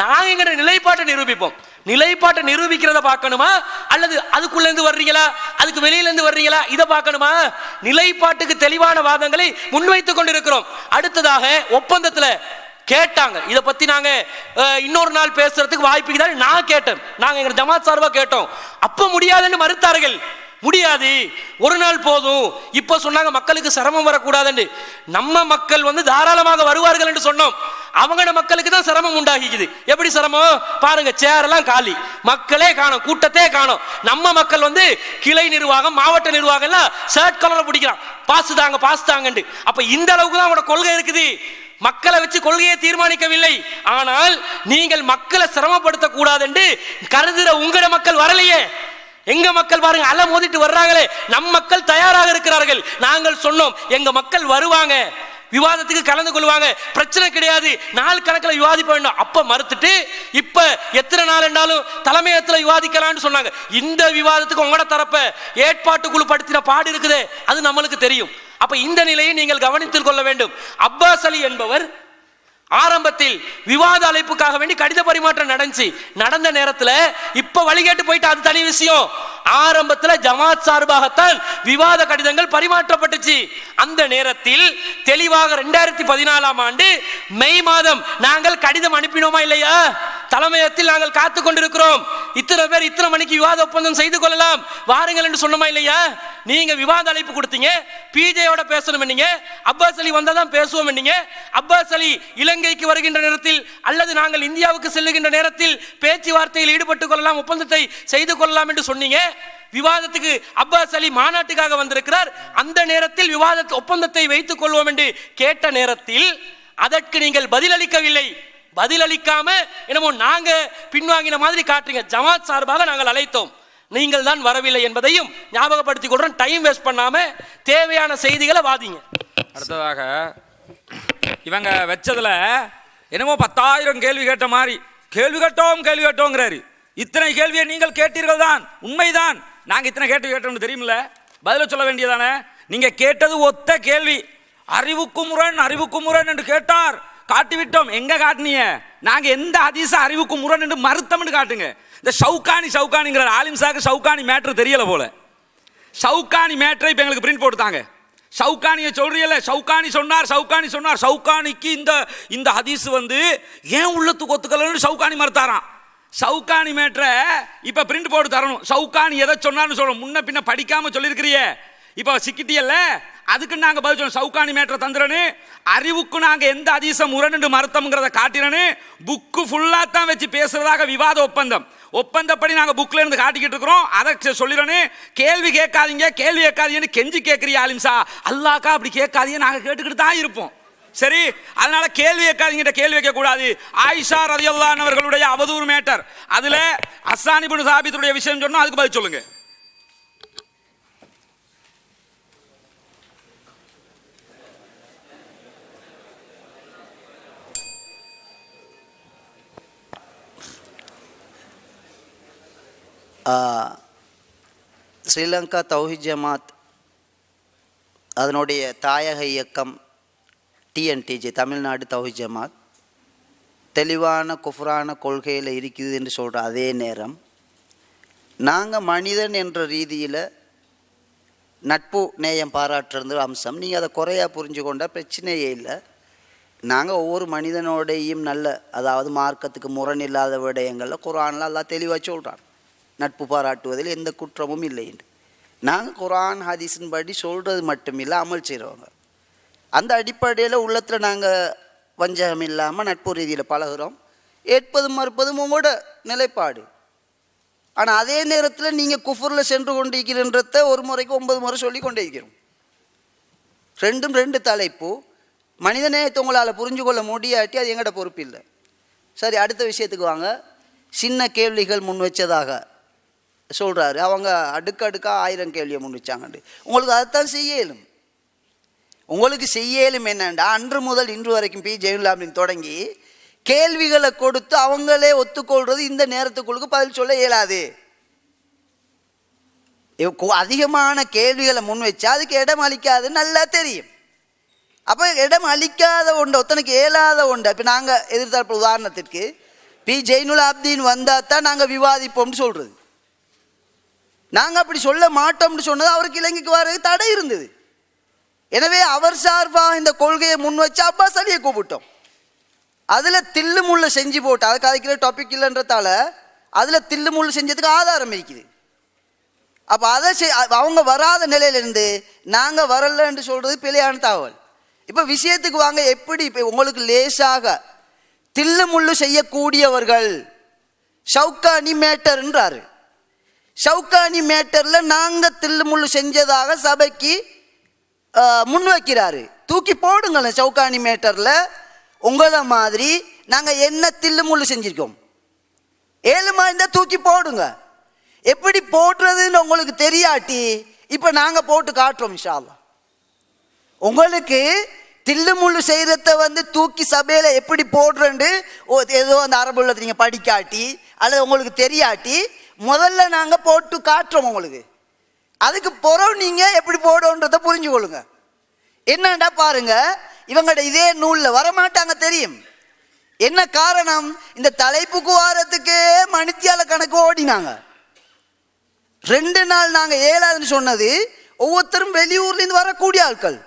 நாங்க எங்க நிலைப்பாட்டை நிரூபிப்போம். நிலைப்பாட்டை நிரூபிக்கிறத பார்க்கணுமா, அல்லது அதுக்குள்ள இருந்து வர்றீங்களா, அதுக்கு வெளியில இருந்து வர்றீங்களா, இதை பார்க்கணுமா? நிலைப்பாட்டுக்கு தெளிவான வாதங்களை முன்வைத்துக் கொண்டிருக்கிறோம். அடுத்ததாக ஒப்பந்தத்துல கேட்டாங்க, இதை பத்தி நாங்க இன்னொரு நாள் பேசுறதுக்கு வாய்ப்பு தான் நான் கேட்டேன். நாங்க எங்க ஜமாத் சார்பா கேட்டோம். அப்ப முடியாதுன்னு மறுத்தார்கள். முடியாது, ஒரு நாள் போதும். இப்ப சொன்னாங்க மக்களுக்கு சிரமம் வரக்கூடாதுன்னு. நம்ம மக்கள் வந்து தாராளமாக வருவார்கள் என்று சொன்னோம். அவங்களோட மக்களுக்கு தான் சிரமம் உண்டாகிக்குது. எப்படி சிரமம் பாருங்க, சேரெல்லாம் காலி, மக்களே காணும், கூட்டத்தே காணும். நம்ம மக்கள் வந்து கிளை நிர்வாகம், மாவட்ட நிர்வாகம் எல்லாம் ஷர்ட் கலரை பிடிக்கிறான், பாசு தாங்க பாசு தாங்கன்னு. அப்ப இந்த அளவுக்கு தான் அவங்களோட கொள்கை இருக்குது. மக்களை வச்சு கொள்கையை தீர்மானிக்கவில்லை. ஆனால் நீங்கள் மக்களை சிரமப்படுத்த கூடாது என்று கருதுற உங்களோட மக்கள் வரலையே. எங்க மக்கள் பாருங்க அல மோதிட்டு வர்றாங்களே. நம் மக்கள் தயாராக இருக்கிறார்கள். நாங்கள் சொன்னோம் எங்க மக்கள் வருவாங்க, விவாதத்துக்கு கலந்து கொள்வாங்க, பிரச்சனை கிடையாது, நாள் கணக்கில் விவாதிப்ப வேண்டும். அப்ப மறுத்துட்டு இப்ப எத்தனை நாள் என்றாலும் தலைமையத்தில் விவாதிக்கலாம்னு சொன்னாங்க. இந்த விவாதத்துக்கு உங்களோட தரப்ப ஏற்பாட்டு குழு படுத்தின பாடு இருக்குது, அது நம்மளுக்கு தெரியும். அப்ப இந்த நிலையை நீங்கள் கவனித்துக் கொள்ள வேண்டும். அப்பாஸ் அலி என்பவர் ஆரம்பத்தில் விவாத அழைப்புக்காக வேண்டி கடித பரிமாற்றம் நடந்த நேரத்தில் இப்ப வழிகேட்டு போயிட்டு, அது தனி விஷயம். ஆரம்பத்தில் ஜமாத் சார்பாகத்தான் விவாத கடிதங்கள் பரிமாற்றப்பட்டுச்சு. அந்த நேரத்தில் தெளிவாக 2014ஆம் ஆண்டு மே மாதம் நாங்கள் கடிதம் அனுப்பினோமா இல்லையா? தலைமையத்தில் நாங்கள் காத்துக் கொண்டிருக்கிறோம், இத்தனை பேர் இத்தனை மணிக்கு விவாத ஒப்பந்தம் செய்து கொள்ளலாம் வாருங்கள் என்று சொன்னோமா இல்லையா? நீங்க விவாத அழைப்பு கொடுத்தீங்க, பிஜேயோட பேசணும் என்னீங்க, அப்பாஸ் அலி வந்தாதான் பேசுவோம் என்னீங்க. அப்பாஸ் அலி இலங்கைக்கு வருகின்ற நேரத்தில் அல்லது நாங்கள் இந்தியாவுக்கு செல்லுகின்ற நேரத்தில் பேச்சுவார்த்தையில் ஈடுபட்டுக் கொள்ளலாம், ஒப்பந்தத்தை செய்து கொள்ளலாம் என்று சொன்னீங்க. விவாதத்துக்கு அப்பாஸ் அலி மாநாட்டுக்காக வந்திருக்கிறார். அந்த நேரத்தில் விவாத ஒப்பந்தத்தை வைத்துக் கொள்வோம் என்று கேட்ட நேரத்தில் அதற்கு நீங்கள் பதிலளிக்கவில்லை. பதிலளிக்காம என்னமோ நாங்க பின்வாங்கின மாதிரி காட்டுறீங்க. ஜமாத் சார்பாக நாங்கள் அழைத்தோம், நீங்கள் தான் வரவில்லை என்பதையும் ஞாபகப்படுத்திக் கொள்றோம். டைம் வேஸ்ட் பண்ணாம தேவையான செய்திகளை வாதிங்க. அடுத்ததாக இவங்க வச்சதுல என்னமோ 10,000 கேள்வி கேட்ட மாதிரி கேள்வி கேட்டோங்கிறாரு. இத்தனை கேள்வியை நீங்கள் கேட்டீர்கள் தான், உண்மைதான். நாங்க இத்தனை கேட்டோம்னு தெரியுமில்ல, பதில சொல்ல வேண்டியதானே. நீங்க கேட்டது ஒத்த கேள்வி, அறிவுக்கு முரண் என்று கேட்டார், காட்டிவிட்டோம். எங்க காட்டினீங்க? நாங்க எந்த ஹதீஸ அறிவுக்கு முரண் என்று மறுத்தம்னு காட்டுங்க. இந்த ஷவுகானிங்கிற ஆலிம் சாக்கு ஷவுகானி மேட்டர் தெரியல போல. ஷவுகானி மேட்டரை இப்ப எங்களுக்கு பிரிண்ட் போட்டுட்டாங்க. ஷவுகானியை சொல்றீங்கல்ல, ஷவுகானி சொன்னார். ஷவுகானிக்கு இந்த ஹதீஸ் வந்து ஏன் உள்ளத்துக்கு ஒத்துக்கலன்னு ஷவுகானி மறுத்தாராம். ஷவுகானி மேட்டரை இப்ப பிரிண்ட் போட்டு தரணும். ஷவுகானி எதை சொன்னார்னு சொல்லணும். முன்ன பின்ன படிக்காம சொல்லியிருக்கிறிய, இப்ப சிக்கிட்டியல்ல, அதுக்கு நாங்க பதில் சொல்லணும். ஷவுகானி மேட்டரை தந்துறனு, அறிவுக்கு நாங்க எந்த ஹதீஸை முரண் மறுத்தம்ங்கிறத காட்டினு, புக்கு ஃபுல்லா தான் வச்சு பேசுறதாக விவாத ஒப்பந்தப்படி நாங்க புக்ல இருந்து காட்டிக்கிட்டு இருக்கிறோம். அதை சொல்லிடணும். கேள்வி கேட்காதீங்கன்னு கெஞ்சி கேட்கறிய ஆலிம்சா, அல்லாக்கா அப்படி கேட்காதீங்க, நாங்க கேட்டுக்கிட்டு தான் இருப்போம். சரி, அதனால கேள்வி வைக்க கூடாது. ஆயிஷா ரலியல்லாஹு அன்ஹா அவர்களுடைய அவதூறு மேட்டர், அதுல ஹஸ்ஸான் இப்னு சாபித்துடைய விஷயம் சொன்னா அதுக்கு பதில் சொல்லுங்க. ஸ்ரீலங்கா தௌஹீத் ஜமாத் அதனுடைய தாயக இயக்கம் டிஎன்டிஜே தமிழ்நாடு தௌஹீத் ஜமாத் தெளிவான குஃப்ரான கொள்கையில் இருக்குது என்று சொல்கிற அதே நேரம் நாங்கள் மனிதன் என்ற ரீதியில் நட்பு நேயம் பாராட்டுறது அம்சம். நீங்கள் அதை குறையாக புரிஞ்சு கொண்டால் பிரச்சனையே இல்லை. நாங்கள் ஒவ்வொரு மனிதனோடையும் நல்ல, அதாவது மார்க்கத்துக்கு முரண் இல்லாத விடயங்களில் குர்ஆனில் அல்லாஹ் தெளிவாக சொல்கிறான், நட்பு பாராட்டுவதில் எந்த குற்றமும் இல்லை என்று. நாங்கள் குர்ஆன் ஹதீஸின் படி சொல்கிறது மட்டும் இல்லை, அமல் செய்கிறவங்க. அந்த அடிப்படையில் உள்ளத்தில் நாங்கள் வஞ்சகம் இல்லாமல் நட்பு ரீதியில் பழகிறோம். ஏற்பதும் மறுப்பதும் உங்களோட நிலைப்பாடு. ஆனால் அதே நேரத்தில் நீங்கள் குஃபுரில் சென்று கொண்டிருக்கிறன்றத ஒரு முறைக்கு 9 முறை சொல்லி கொண்டே இருக்கிறோம். ரெண்டும் 2 தலைப்பு. மனிதநேயத்தை உங்களால் புரிஞ்சு கொள்ள முடியாட்டி அது எங்கள்ட பொறுப்பு இல்லை. சரி, அடுத்த விஷயத்துக்கு வாங்க. சின்ன கேள்விகள் முன் வச்சதாக சொல்கிறாரு. அவங்க அடுக்கடுக்காக 1000 கேள்வியை முன் வச்சாங்கண்டு. உங்களுக்கு அதைத்தான் செய்யலும். உங்களுக்கு செய்யலும் என்னண்டா, அன்று முதல் இன்று வரைக்கும் பி ஜெயலலிதாவின் தொடங்கி கேள்விகளை கொடுத்து அவங்களே ஒத்துக்கொள்வது இந்த நேரத்துக்குள்ளுக்கு பதில் சொல்ல இயலாது. அதிகமான கேள்விகளை முன் வச்சா அதுக்கு இடம் அளிக்காதுன்னு நல்லா தெரியும். அப்போ இடம் அளிக்காத ஒன்று, ஒத்தனுக்கு இயலாத ஒன்று. இப்போ நாங்கள் எதிர்த்தாற்ப உதாரணத்திற்கு பி ஜெயினுல் ஆப்தீன் வந்தால் தான் நாங்கள் விவாதிப்போம்னு சொல்கிறது. நாங்கள் அப்படி சொல்ல மாட்டோம்னு சொன்னது அவருக்கு இலங்கைக்கு வர்றதுக்கு தடை இருந்தது. எனவே அவர் சார்பாக இந்த கொள்கையை முன் வச்சு அப்பாஸ் அலியை கூப்பிட்டோம். அதில் தில்லு முள்ளு செஞ்சு போட்டு, அதை கதைக்கிற டாபிக் இல்லைன்றதால அதில் தில்லு முள்ளு செஞ்சதுக்கு ஆதாரம் இருக்குது. அப்போ அதை அவங்க வராத நிலையிலிருந்து நாங்கள் வரலன்னு சொல்கிறது பிழையான தகவல். இப்போ விஷயத்துக்கு வாங்க. எப்படி இப்போ உங்களுக்கு லேசாக தில்லு முள்ளு செய்யக்கூடியவர்கள் ஷவுகானி மேட்டர்ன்றாரு. ஷவுகானி மேட்டரில் நாங்கள் தில்லு முள்ளு செஞ்சதாக சபைக்கு முன் வைக்கிறாரு. தூக்கி போடுங்களேன். ஷவுகானி மேட்டரில் உங்களை மாதிரி நாங்கள் என்ன தில்லு முள்ளு செஞ்சுருக்கோம், 7 இருந்தால் தூக்கி போடுங்க. எப்படி போடுறதுன்னு உங்களுக்கு தெரியாட்டி இப்போ நாங்கள் போட்டு காட்டுறோம் இன்ஷா அல்லாஹ். உங்களுக்கு தில்லு முள்ளு செய்கிறத தூக்கி சபையில் எப்படி போடுறேன்னு ஏதோ அந்த அரபுள்ளத்தை நீங்கள் படிக்காட்டி அல்லது உங்களுக்கு தெரியாட்டி முதல்ல நாங்கள் போட்டு காட்டுறோம் உங்களுக்கு. அதுக்கு பிறகு நீங்கள் எப்படி போடுன்றதை புரிஞ்சு கொள்ளுங்க. என்னண்டா பாருங்க, இவங்கள்ட இதே நூலில் வரமாட்டாங்க தெரியும். என்ன காரணம்? இந்த தலைப்புக்கு வாரத்துக்கே மணித்தியால கணக்கு ஓடினாங்க. 2 நாள் நாங்கள் 7ஆவதுன்னு சொன்னது ஒவ்வொருத்தரும் வெளியூர்லேருந்து வரக்கூடிய ஆட்கள்.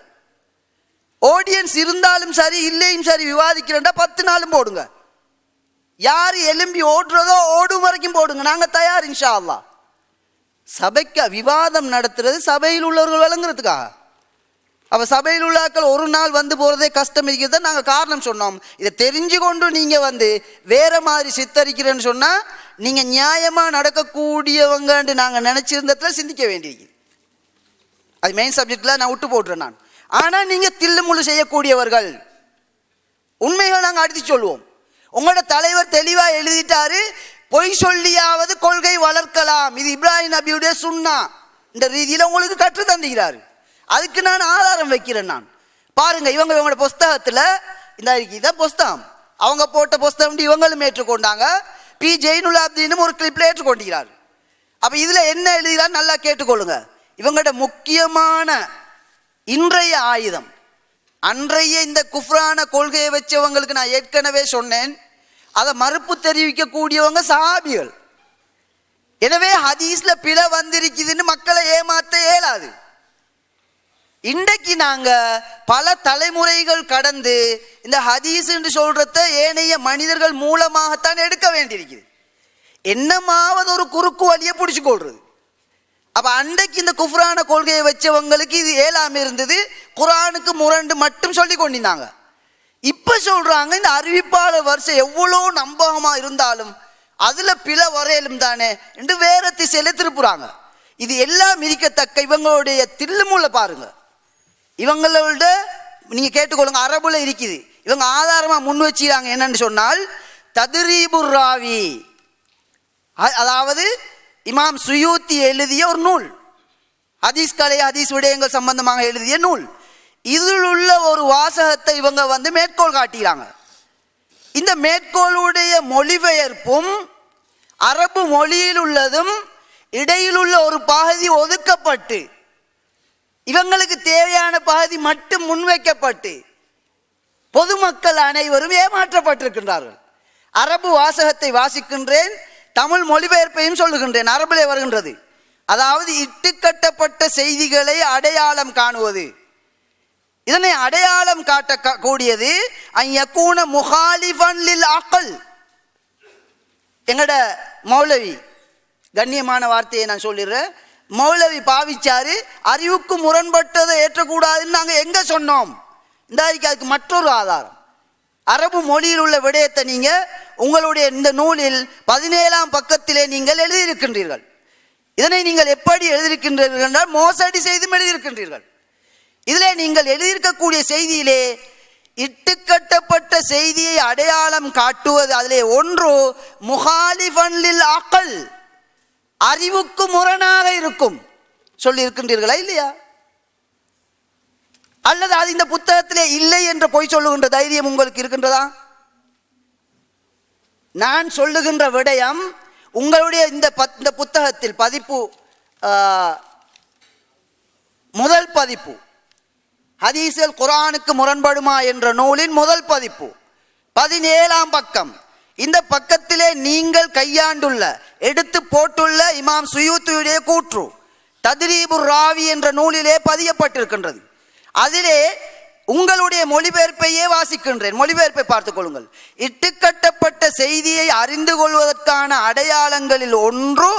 ஆடியன்ஸ் இருந்தாலும் சரி இல்லையும் சரி விவாதிக்கிறேன்டா 10 நாளும் போடுங்க. யார் எலும்பி ஓடுறதோ ஓடும் வரைக்கும் போடுங்க. நாங்கள் தயார் இன்ஷா அல்லாஹ். சபைக்கு விவாதம் நடத்துறது சபையில் உள்ளவர்கள் வழங்குறதுக்காக. அப்போ சபையில் உள்ள ஆட்கள் ஒரு நாள் போகிறதே கஷ்டம் இருக்கிறத நாங்கள் காரணம் சொன்னோம். இதை தெரிஞ்சு கொண்டு நீங்கள் வேற மாதிரி சித்தரிக்கிறேன்னு சொன்னால் நீங்கள் நியாயமாக நடக்கக்கூடியவங்கன்னு நாங்கள் நினச்சிருந்ததில் சிந்திக்க வேண்டியிருக்கு. அது மெயின் சப்ஜெக்டில் நான் விட்டு போட்டுறேன் நான். ஆனால் நீங்கள் தில்லு முள்ளு செய்யக்கூடியவர்கள். உண்மைகள் நாங்கள் அடித்து சொல்லுவோம். உங்களோட தலைவர் தெளிவாக எழுதிட்டாரு, பொய் சொல்லியாவது கொள்கை வளர்க்கலாம். இது இப்ராஹிம் நபியுடைய சுன்னா. இந்த ரீதியில் உங்களுக்கு கற்று தந்துகிறாரு. அதுக்கு நான் ஆதாரம் வைக்கிறேன். நான் பாருங்க, இவங்களோட புஸ்தகத்தில் இந்த இதான் புஸ்தகம். அவங்க போட்ட புஸ்தகம் இவங்களும் ஏற்றுக்கொண்டாங்க. பி ஜெயினுல் ஆப்தீனும் ஒரு கிளிப்பில் ஏற்றுக்கொண்டிருக்கிறார். அப்போ இதில் என்ன எழுதுகிறார் நல்லா கேட்டுக்கொள்ளுங்க. இவங்களோட முக்கியமான இன்றைய ஆயுதம், அன்றைய இந்த குஃப்ரான கொள்கையை வச்சவங்களுக்கு நான் ஏற்கனவே சொன்னேன், அதை மறுப்பு தெரிவிக்கக்கூடியவங்க சஹாபிகள். எனவே ஹதீஸ்ல பிழை வந்திருக்குதுன்னு மக்களை ஏமாற்ற இயலாது. இன்றைக்கு நாங்கள் பல தலைமுறைகள் கடந்து இந்த ஹதீஸ் என்று சொல்றத ஏனைய மனிதர்கள் மூலமாகத்தான் எடுக்க வேண்டியிருக்குது. என்னமாவது ஒரு குறுக்கு வழியை பிடிச்சு கொள்றது. அப்போ அன்றைக்கு இந்த குஃப்ரான கொள்கையை வச்சவங்களுக்கு இது ஏலாம இருந்தது, குர்ஆனுக்கு முரண்டு மட்டும் சொல்லி கொண்டிருந்தாங்க. இப்போ சொல்றாங்க இந்த அறிவிப்பாளர் வருஷம் எவ்வளோ நம்பகமாக இருந்தாலும் அதில் பிழை வரையிலும் தானே என்று வேற திசையில திருப்புறாங்க. இது எல்லாம் இருக்கத்தக்க இவங்களுடைய தில்லுமுள்ள பாருங்க. இவங்களோட நீங்கள் கேட்டுக்கொள்ளுங்க, அரபுல இருக்குது. இவங்க ஆதாரமாக முன் வச்சுக்கிறாங்க. என்னன்னு சொன்னால் தத்ரீபுர் ராவி, அதாவது இமாம் சுயூத்தி எழுதிய ஒரு நூல், ஹதீஸ் கலை ஹதீஸ் விடயங்கள் சம்பந்தமாக எழுதிய நூல். இதில் உள்ள ஒரு வாசகத்தை இவங்க மேற்கோள் காட்டுகிறாங்க. இந்த மேற்கோளுடைய மொழிபெயர்ப்பும் அரபு மொழியில் உள்ளதும் இடையிலுள்ள ஒரு பகுதி ஒதுக்கப்பட்டு இவங்களுக்கு தேவையான பகுதி மட்டும் முன்வைக்கப்பட்டு பொதுமக்கள் அனைவரும் ஏமாற்றப்பட்டிருக்கின்றார்கள். அரபு வாசகத்தை வாசிக்கின்றேன், தமிழ் மொழிபெயர்ப்பையும் சொல்லுகின்றேன். அரபிலே வருகின்றது. அதாவது இட்டுக்கட்டப்பட்ட செய்திகளை அடையாளம் காணுவது. இதனை அடையாளம் காட்ட கூடியது அய்யகூன முகாலிஃபன் லில் அக்ல். எங்கட மௌலவி, கண்ணியமான வார்த்தையை நான் சொல்லிடுறேன், மௌலவி பாவிச்சாரு, அறிவுக்கு முரண்பட்டதை ஏற்றக்கூடாதுன்னு நாங்கள் எங்க சொன்னோம்? இந்த அதுக்கு மற்றொரு ஆதாரம். அரபு மொழியில் உள்ள விடயத்தை நீங்க உங்களுடைய இந்த நூலில் 17ஆம் பக்கத்திலே நீங்கள் எழுதியிருக்கின்றீர்கள். இதனை நீங்கள் எப்படி எழுதியிருக்கின்றீர்கள் என்றால் மோசடி செய்தும் எழுதியிருக்கின்றீர்கள். இதிலே நீங்கள் எழுதியிருக்கக்கூடிய செய்தியிலே இட்டுக்கட்டப்பட்ட செய்தியை அடையாளம் காட்டுவது, அதிலே ஒன்று முகாலிஃபன் லில் அக்ல், அறிவுக்கு முரணாக இருக்கும் சொல்லி இருக்கின்றீர்களா இல்லையா? அல்லது அது இந்த புத்தகத்திலே இல்லை என்று பொய் சொல்லுகின்ற தைரியம் உங்களுக்கு இருக்கின்றதா? நான் சொல்லுகின்ற விடயம் உங்களுடைய இந்த புத்தகத்தில் பதிப்பு, முதல் பதிப்பு, ஹதீஸில் குர்ஆனுக்கு முரண்படுமா என்ற நூலின் முதல் பதிப்பு 17ஆம் பக்கம். இந்த பக்கத்திலே நீங்கள் கையாண்டுள்ள எடுத்து போட்டுள்ள இமாம் சுயூத்தியுடைய கூற்று தத்ரீபுர் ராவி என்ற நூலிலே பதியப்பட்டிருக்கின்றது. அதிலே உங்களுடைய மொழிபெயர்ப்பையே வாசிக்கின்றேன். மொழிபெயர்ப்பை பார்த்துக் கொள்ளுங்கள். இட்டுக்கட்டப்பட்ட செய்தியை அறிந்து கொள்வதற்கான அடையாளங்களில் ஒன்று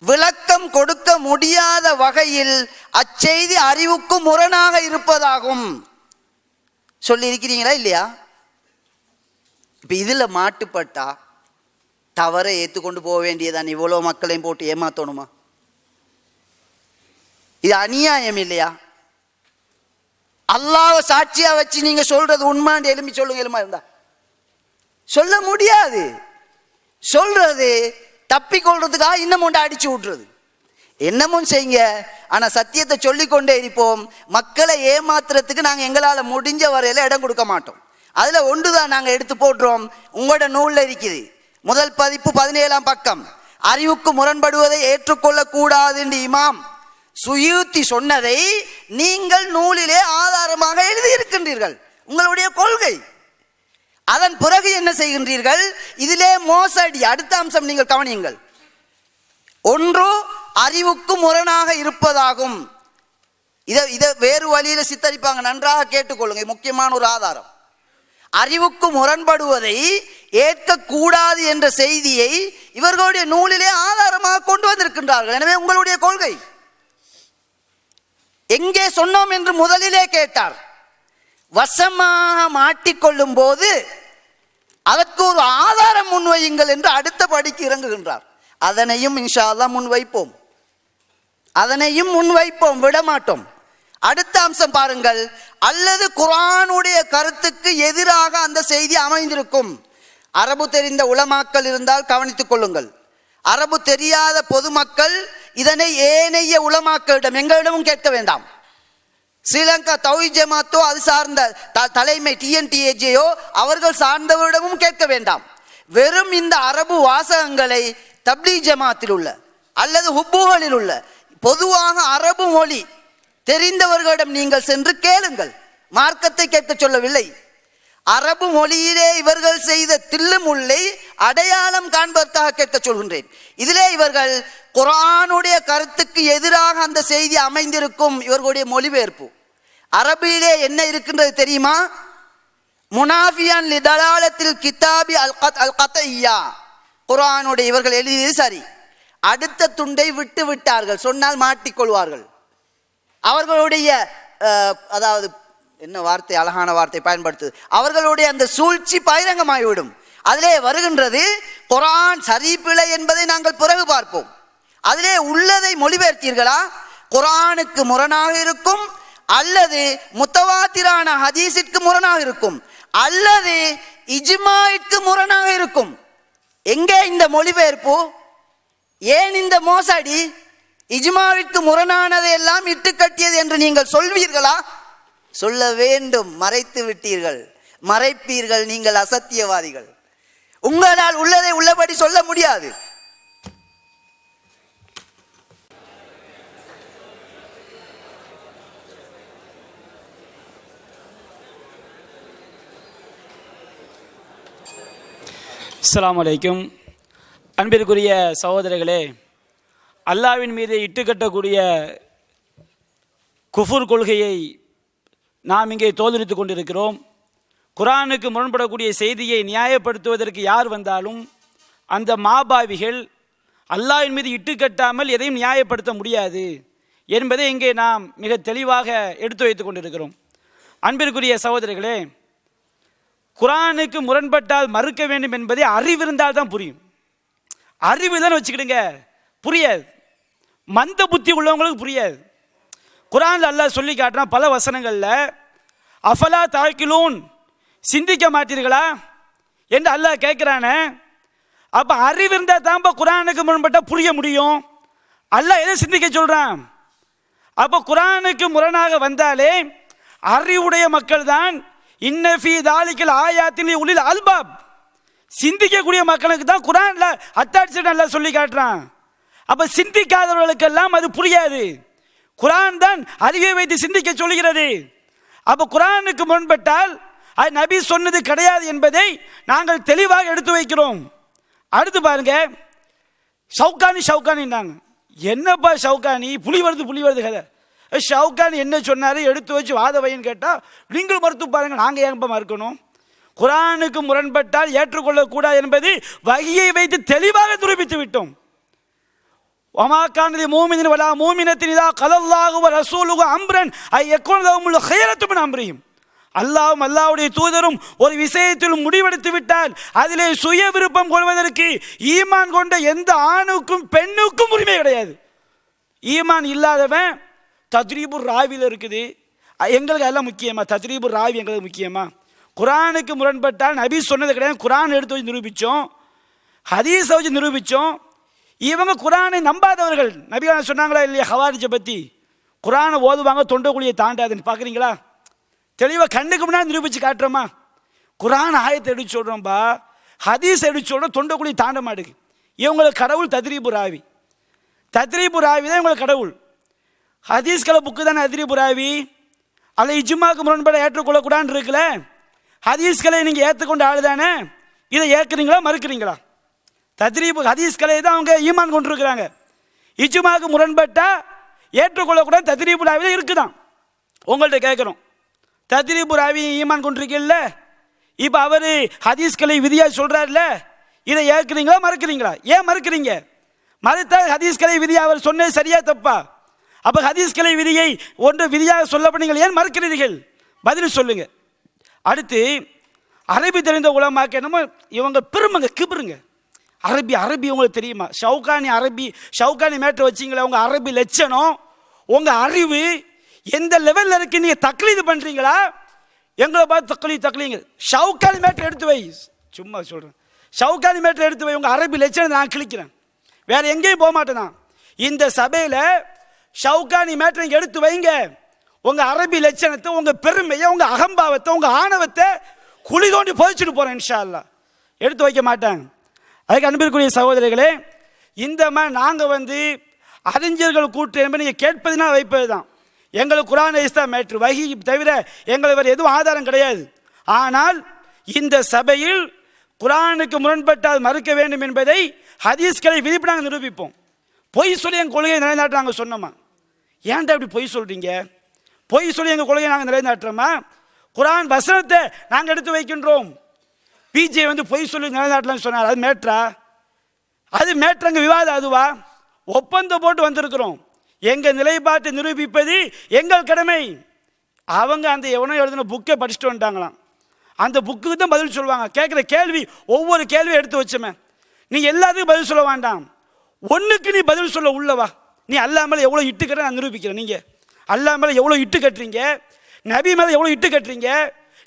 விளக்கம் கொடுக்க முடியாத வகையில் அச்செய்தி அறிவுக்கு முரணாக இருப்பதாகும் சொல்லி இருக்கிறீங்களா இல்லையா? இப்ப இதுல மாட்டுப்பட்டா தவறை ஏற்றுக்கொண்டு போக வேண்டியதான். இவ்வளவு மக்களையும் போட்டு ஏமாத்தணுமா? இது அநியாயம் இல்லையா? அல்லாஹ்வை சாட்சியா வச்சு நீங்க சொல்றது உண்மைன்னு எலும்பி சொல்லுங்க. எலுமா இருந்தா சொல்ல முடியாது. சொல்றது தப்பிக்கொள்றதுக்காக இன்னமும் ஒன்று அடிச்சு விட்டுறது. என்னமும் செய்யுங்க, ஆனா சத்தியத்தை சொல்லிக்கொண்டே இருப்போம். மக்களை ஏமாத்துறதுக்கு நாங்கள் எங்களால் முடிஞ்ச வரையில இடம் கொடுக்க மாட்டோம். அதுல ஒன்றுதான் நாங்கள் எடுத்து போட்டுறோம். உங்களோட நூல்ல இருக்குது முதல் பதிப்பு 17ஆம் பக்கம். அறிவுக்கு முரண்படுவதை ஏற்றுக்கொள்ள கூடாது என்று இமாம் சுயூத்தி சொன்னதை நீங்கள் நூலிலே ஆதாரமாக எழுதியிருக்கின்றீர்கள். உங்களுடைய கொள்கை. அதன் பிறகு என்ன செய்கின்றீர்கள்? இதிலே மோசடி. அடுத்த அம்சம் நீங்கள் கவனியுங்கள். ஒன்று அறிவுக்கு முரணாக இருப்பதாகும். இதை வேறு வழியில சித்தரிப்பாங்க, நன்றாக கேட்டுக்கொள்ளுங்க. முக்கியமான ஒரு ஆதாரம். அறிவுக்கு முரண்படுவதை ஏற்கக்கூடாது என்ற செய்தியை இவர்களுடைய நூலிலே ஆதாரமாக கொண்டு வந்திருக்கின்றார்கள். எனவே உங்களுடைய கொள்கை எங்கே சொன்னோம் என்று முதலிலே கேட்டார். வசமாக மாட்டிக்கொள்ளும் போது அதற்கு ஒரு ஆதாரம் முன்வையுங்கள் என்று அடுத்த படிக்கு இறங்குகின்றார். அதனையும் இன்ஷா அல்லாஹ் முன்வைப்போம். அதனையும் முன்வைப்போம், விடமாட்டோம். அடுத்த அம்சம் பாருங்கள். அல்லது குர்ஆனுடைய கருத்துக்கு எதிராக அந்த செய்தி அமைந்திருக்கும். அரபு தெரிந்த உலமாக்கள் இருந்தால் கவனித்துக் கொள்ளுங்கள். அரபு தெரியாத பொதுமக்கள் இதனை ஏனைய உலமாக்களிடம், எங்களிடமும் கேட்க வேண்டாம். ஸ்ரீலங்கா தௌஹீத் ஜமாத்தோ அது சார்ந்த தலைமை TNTAJயோ அவர்கள் சார்ந்தவரிடமும் கேட்க வேண்டாம். வெறும் இந்த அரபு வாசகங்களை தப்லீக் ஜமாத்தில் உள்ள அல்லது ஹுப்புகளில் உள்ள பொதுவாக அரபு மொழி தெரிந்தவர்களிடம் நீங்கள் சென்று கேளுங்கள். மார்க்கத்தை கேட்க சொல்லவில்லை. அரபு மொழியிலே இவர்கள் செய்த தில்லுமுல்லை அடையாளம் காண்பதற்காக கேட்க சொல்கின்றேன். இதிலே இவர்கள் குர்ஆனுடைய கருத்துக்கு எதிராக அந்த செய்தி அமைந்திருக்கும். இவர்களுடைய மொழிபெயர்ப்பு அரபியிலே என்ன இருக்கின்றது தெரியுமா? முனாஃபியான் லிதலாலத்தில் கிதாபி அல் கத்இய்யா. குர்ஆனுடைய இவர்கள் எழுதியது சரி, அடுத்த துண்டை விட்டு விட்டார்கள், சொன்னால் மாட்டிக்கொள்வார்கள். அவர்களுடைய அதாவது என்ன வார்த்தை, அழகான வார்த்தை பயன்படுத்துது, அவர்களுடைய அந்த சூழ்ச்சி பகிரங்கமாகிவிடும். அதிலே வருகின்றது குர்ஆன் சரி பிழை என்பதை நாங்கள் பிறகு பார்ப்போம். அதிலே உள்ளதை மொழிபெயர்த்தீர்களா? குர்ஆனுக்கு முரணாக இருக்கும், அல்லது முத்தவாத்திரான ஹதீஸிற்கு முரணாக இருக்கும், அல்லது இஜ்மாயிற்கு முரணாக இருக்கும். எங்கே இந்த மொழிபெயர்ப்பு? ஏன் இந்த மோசடி? இஜ்மாவிற்கு முரணானதை எல்லாம் இட்டு கட்டியது என்று நீங்கள் சொல்வீர்களா? சொல்ல வேண்டும். மறைத்து விட்டீர்கள், மறைப்பீர்கள். நீங்கள் அசத்தியவாதிகள். உங்களால் உள்ளதை உள்ளபடி சொல்ல முடியாது. அஸ்ஸலாமு அலைக்கும். அன்பிற்குரிய சகோதரர்களே, அல்லாஹ்வின் மீது இட்டுக்கட்டக்கூடிய குஃபுர் கொள்கையை நாம் இங்கே தோலுரித்து கொண்டிருக்கிறோம். குர்ஆனுக்கு முரண்படக்கூடிய செய்தியை நியாயப்படுத்துவதற்கு யார் வந்தாலும் அந்த மாபாவிகள் அல்லாஹ்வின் மீது இட்டுக்கட்டாமல் எதையும் நியாயப்படுத்த முடியாது என்பதை இங்கே நாம் மிக தெளிவாக எடுத்து வைத்து கொண்டிருக்கிறோம். அன்பிற்குரிய சகோதரர்களே, குர்ஆனுக்கு முரண்பட்டால் மறுக்க வேண்டும் என்பதை அறிவிருந்தால் தான் புரியும். அறிவு தான் வச்சுக்கிடுங்க, புரியாது. மந்த புத்தி உள்ளவங்களுக்கு புரியாது. குர்ஆன்ல அல்லாஹ் சொல்லி காட்டுறான் பல வசனங்களில், அஃபலா தாக்கிலூன், சிந்திக்க மாட்டீர்களா என்று அல்லாஹ் கேட்குறானே. அப்போ அறிவு இருந்தால் தான் குர்ஆனுக்கு முரண்பட்டால் புரிய முடியும். அல்லாஹ் எதை சிந்திக்க சொல்கிறான்? அப்போ குர்ஆனுக்கு முரணாக வந்தாலே அறிவுடைய மக்கள் தான் இன்னஃபி தாலிக்கல் ஆயாத்தின் உலில் அல்பாப், சிந்திக்கக்கூடிய மக்களுக்கு தான் குர்ஆன்ல அத்தாட்சி நல்லா சொல்லி காட்டுறான். அப்ப சிந்திக்காதவர்களுக்கெல்லாம் அது புரியாது. குர்ஆன் தான் அறிவை வைத்து சிந்திக்க சொல்கிறது. அப்ப குர்ஆனுக்கு முன்பட்டால் அது நபி சொன்னது கிடையாது என்பதை நாங்கள் தெளிவாக எடுத்து வைக்கிறோம். அடுத்து பாருங்க, ஷவுகானின்னாங்க. என்னப்பா ஷவுகானி, புலி வருது கதை. ஷவுகானி என்ன சொன்னாரு எடுத்து வச்சு வாத வைன்னு கேட்டால் நீங்கள் மறுத்து பாருங்க, நாங்கள் ஏன்பா மறுக்கணும்? குர்ஆனுக்கு முரண்பட்டால் ஏற்றுக்கொள்ளக்கூடாது என்பது வஹியை வைத்து தெளிவாக நிரூபித்து விட்டோம். வமாக்கானதி மூமினின் வலா மூமினத்தின் இதா கலல்லாஹு வ ரசூலுஹு அம்ரன் ஐ யகுன லஹுல் ഖിയറതു மின் அம்ரிஹிம், அல்லாஹ்வும் அல்லாஹ்வுடைய தூதரும் ஒரு விஷயத்தில் முடிவெடுத்து விட்டால் அதிலே சுய விருப்பம் கொள்வதற்கு ஈமான் கொண்ட எந்த ஆணுக்கும் பெண்ணுக்கும் உரிமை கிடையாது. ஈமான் இல்லாதவன் தத்ரீபுர் ராவியில் இருக்குது. எங்களுக்கு எல்லாம் முக்கியமா? தத்ரீபுர் ராவி எங்களுக்கு முக்கியமா? குர்ஆனுக்கு முரண்பட்டால் நபி சொன்னது கிடையாது, குர்ஆன் எடுத்து வச்சு நிரூபித்தோம், ஹதீஸை வச்சு நிரூபித்தோம். இவங்க குர்ஆனை நம்பாதவர்கள். நபிகள் சொன்னாங்களா இல்லையா ஹவாரிஜை பற்றி? குர்ஆனை ஓதுவாங்க, தொண்டைக்குழியை தாண்டாதுன்னு. பார்க்குறீங்களா? தெளிவாக கண்ணுக்கு முன்னாடி நிரூபித்து காட்டுறோமா? குர்ஆன் ஆயத்தை எடுத்து சொல்கிறோம்பா, ஹதீஸ் எடுத்து சொல்கிறோம், தொண்டைக்குழியை தாண்ட மாட்டேங்குது. இவங்களுக்கு கடவுள் தத்ரீபு ராவி. தத்ரீபு ராவி தான் இவங்களுக்கு கடவுள். ஹதீஸ்களை புக்கு தானே தத்ரீபு ராவி. அல்ல இஜ்மாக்கு முரண்பட ஏற்றுக்கொள்ளக்கூடாதுன்னு இருக்குல்ல, ஹதீஸ்களை நீங்கள் ஏற்றுக்கொண்ட ஆள் தானே. இதை ஏற்கிறீங்களா மறுக்கிறீங்களா? தத்ரீபு ஹதீஸ்களை தான் அவங்க ஈமான் கொண்டிருக்கிறாங்க. இஜ்மாக்கு முரண்பட்டா ஏற்றுக்கொள்ளக்கூடாது தத்ரீபு ராவியில் இருக்குதான். உங்கள்கிட்ட கேட்குறோம், தத்ரீபு ராவி ஈமான் கொண்டிருக்கீல்ல, இப்போ அவர் ஹதீஸ்களை விதியாக சொல்கிறார்ல, இதை ஏற்கிறீங்களா மறுக்கிறீங்களா? ஏன் மறுக்கிறீங்க? மறுத்தா ஹதீஸ்களை விதியாக அவர் சொன்னது சரியா தப்பா? அப்போ ஹதீஸ்களை விதியை ஒன்று விதியாக சொல்லப்பட்டீங்கள், ஏன் மறுக்கிறீர்கள்? பதில் சொல்லுங்க. அடுத்து அரபி தெரிந்த உலமாக்க என்னமோ இவங்க பெருமைங்க, கிபருங்க. அரபி உங்களுக்கு தெரியுமா? ஷவுகானி மேட்டர் வச்சிங்களா? உங்கள் அரபி லட்சணம், உங்கள் அறிவு எந்த லெவலில் இருக்கு? நீங்கள் தக்லீது பண்ணுறீங்களா? எங்களை பார்த்து தக்லீங்க. ஷவுகானி மேட்டர் எடுத்து வை, சும்மா சொல்கிறேன். ஷவுகானி மேட்டர் எடுத்து வை, உங்கள் அரபி லட்சணத்தை நான் கிழிக்கிறேன், வேற எங்கேயும் போக மாட்டேன் நான். இந்த சபையில் ஷவுகானி மேட்டரை எடுத்து வைங்க. உங்கள் அரபி லட்சணத்தை, உங்கள் பெருமையை, உங்கள் அகம்பாவத்தை, உங்கள் ஆணவத்தை குழி தோண்டி புதைச்சிட்டு போகிறேன் இன்ஷா அல்லாஹ். எடுத்து வைக்க மாட்டாங்க. அதுக்கு அன்பிற்குரிய சகோதரிகளே, இந்த மாதிரி நாங்கள் அறிஞர்கள் கூட்டு என்பதை நீங்கள் கேட்பதுனா வைப்பது தான். எங்களுக்கு குர்ஆன் ஹதீஸ் தான் மேட்ரு, வஹி தவிர எங்களுக்கு வேறு எதுவும் ஆதாரம் கிடையாது. ஆனால் இந்த சபையில் குர்ஆனுக்கு முரண்பட்டால் மறுக்க வேண்டும் என்பதை ஹதீஸ்களை விதிப்பு நாங்கள் நிரூபிப்போம். பொய் சொல்லி எங்கள் கொள்கையை நிலைநாட்ட நாங்கள் சொன்னோமா? ஏன்டா இப்படி பொய் சொல்கிறீங்க? பொய் சொல்லி எங்கள் கொள்கையை நாங்கள் நிலைநாட்டுறோமா? குர்ஆன் வசனத்தை நாங்கள் எடுத்து வைக்கின்றோம். பிஜே பொய் சொல்லி நிலைநாட்டலாம்னு சொன்னார், அது மேட்ரா? அது மேட்ரங்க விவாதம் அதுவா? ஒப்பந்தம் போட்டு வந்திருக்கிறோம். எங்கள் நிலைப்பாட்டை நிரூபிப்பது எங்கள் கடமை. அவங்க அந்த எவனோ எழுதின புக்கை படிச்சுட்டு வந்துட்டாங்களாம், அந்த புக்கு தான் பதில் சொல்லுவாங்க. கேட்குற கேள்வி ஒவ்வொரு கேள்வியும் எடுத்து வச்சோமே, நீ எல்லாத்துக்கும் பதில் சொல்ல வேண்டாம், ஒன்றுக்கு நீ பதில் சொல்ல உள்ளவா. நீ அல்லா மேலே எவ்வளோ இட்டு கட்ட நான் நிரூபிக்கிறேன். நீங்கள் அல்லா மேலே எவ்வளோ இட்டு கட்டுறீங்க, நபி மேலே எவ்வளோ இட்டு கட்டுறீங்க,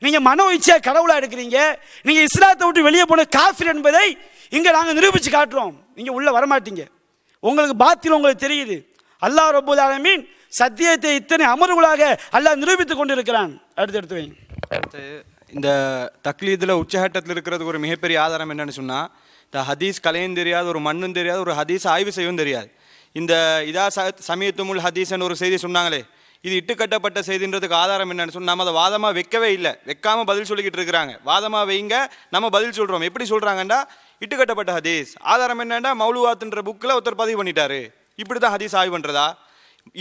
நீங்கள் மனோ இச்சையா கடவுளாக எடுக்கிறீங்க, நீங்கள் இஸ்லாத்தை விட்டு வெளியே போன காஃபிர் என்பதை இங்கே நாங்கள் நிரூபித்து காட்டுறோம். நீங்கள் உள்ளே வரமாட்டீங்க, உங்களுக்கு பாத்தில் உங்களுக்கு தெரியுது. அல்லாஹ் ரப்பல் ஆலமீன் சத்தியத்தை இத்தனை அமர்வுகளாக அல்லாஹ் நிரூபித்து கொண்டிருக்கிறான். அடுத்து வைங்க. அடுத்து இந்த தக்லீதில் உச்சகட்டத்தில் இருக்கிறதுக்கு ஒரு மிகப்பெரிய ஆதாரம் என்னன்னு சொன்னால், இந்த ஹதீஸ் கலையும் தெரியாது, ஒரு மண்ணும் தெரியாது, ஒரு ஹதீஸ் ஆய்வு செய்யவும் தெரியாது. இந்த இதா சமீத்துமுல் ஹதீஸ்ன்னு ஒரு செய்தி சொன்னாங்களே, இது இட்டுக்கட்டப்பட்ட செய்தின்றதுக்கு ஆதாரம் என்னன்னு சொன்னால், நம்ம அதை வாதமாக வைக்கவே இல்லை, வைக்காமல் பதில் சொல்லிக்கிட்டு இருக்கிறாங்க. வாதமாக வைங்க, நம்ம பதில் சொல்கிறோம். எப்படி சொல்கிறாங்கன்னா, இட்டுக்கட்டப்பட்ட ஹதீஸ். ஆதாரம் என்னன்னா மௌலுவாத்துன்ற புக்கில் ஒருத்தர் பதிவு பண்ணிட்டாரு, இப்படி தான் ஹதீஸ் ஆய்வு பண்ணுறதா?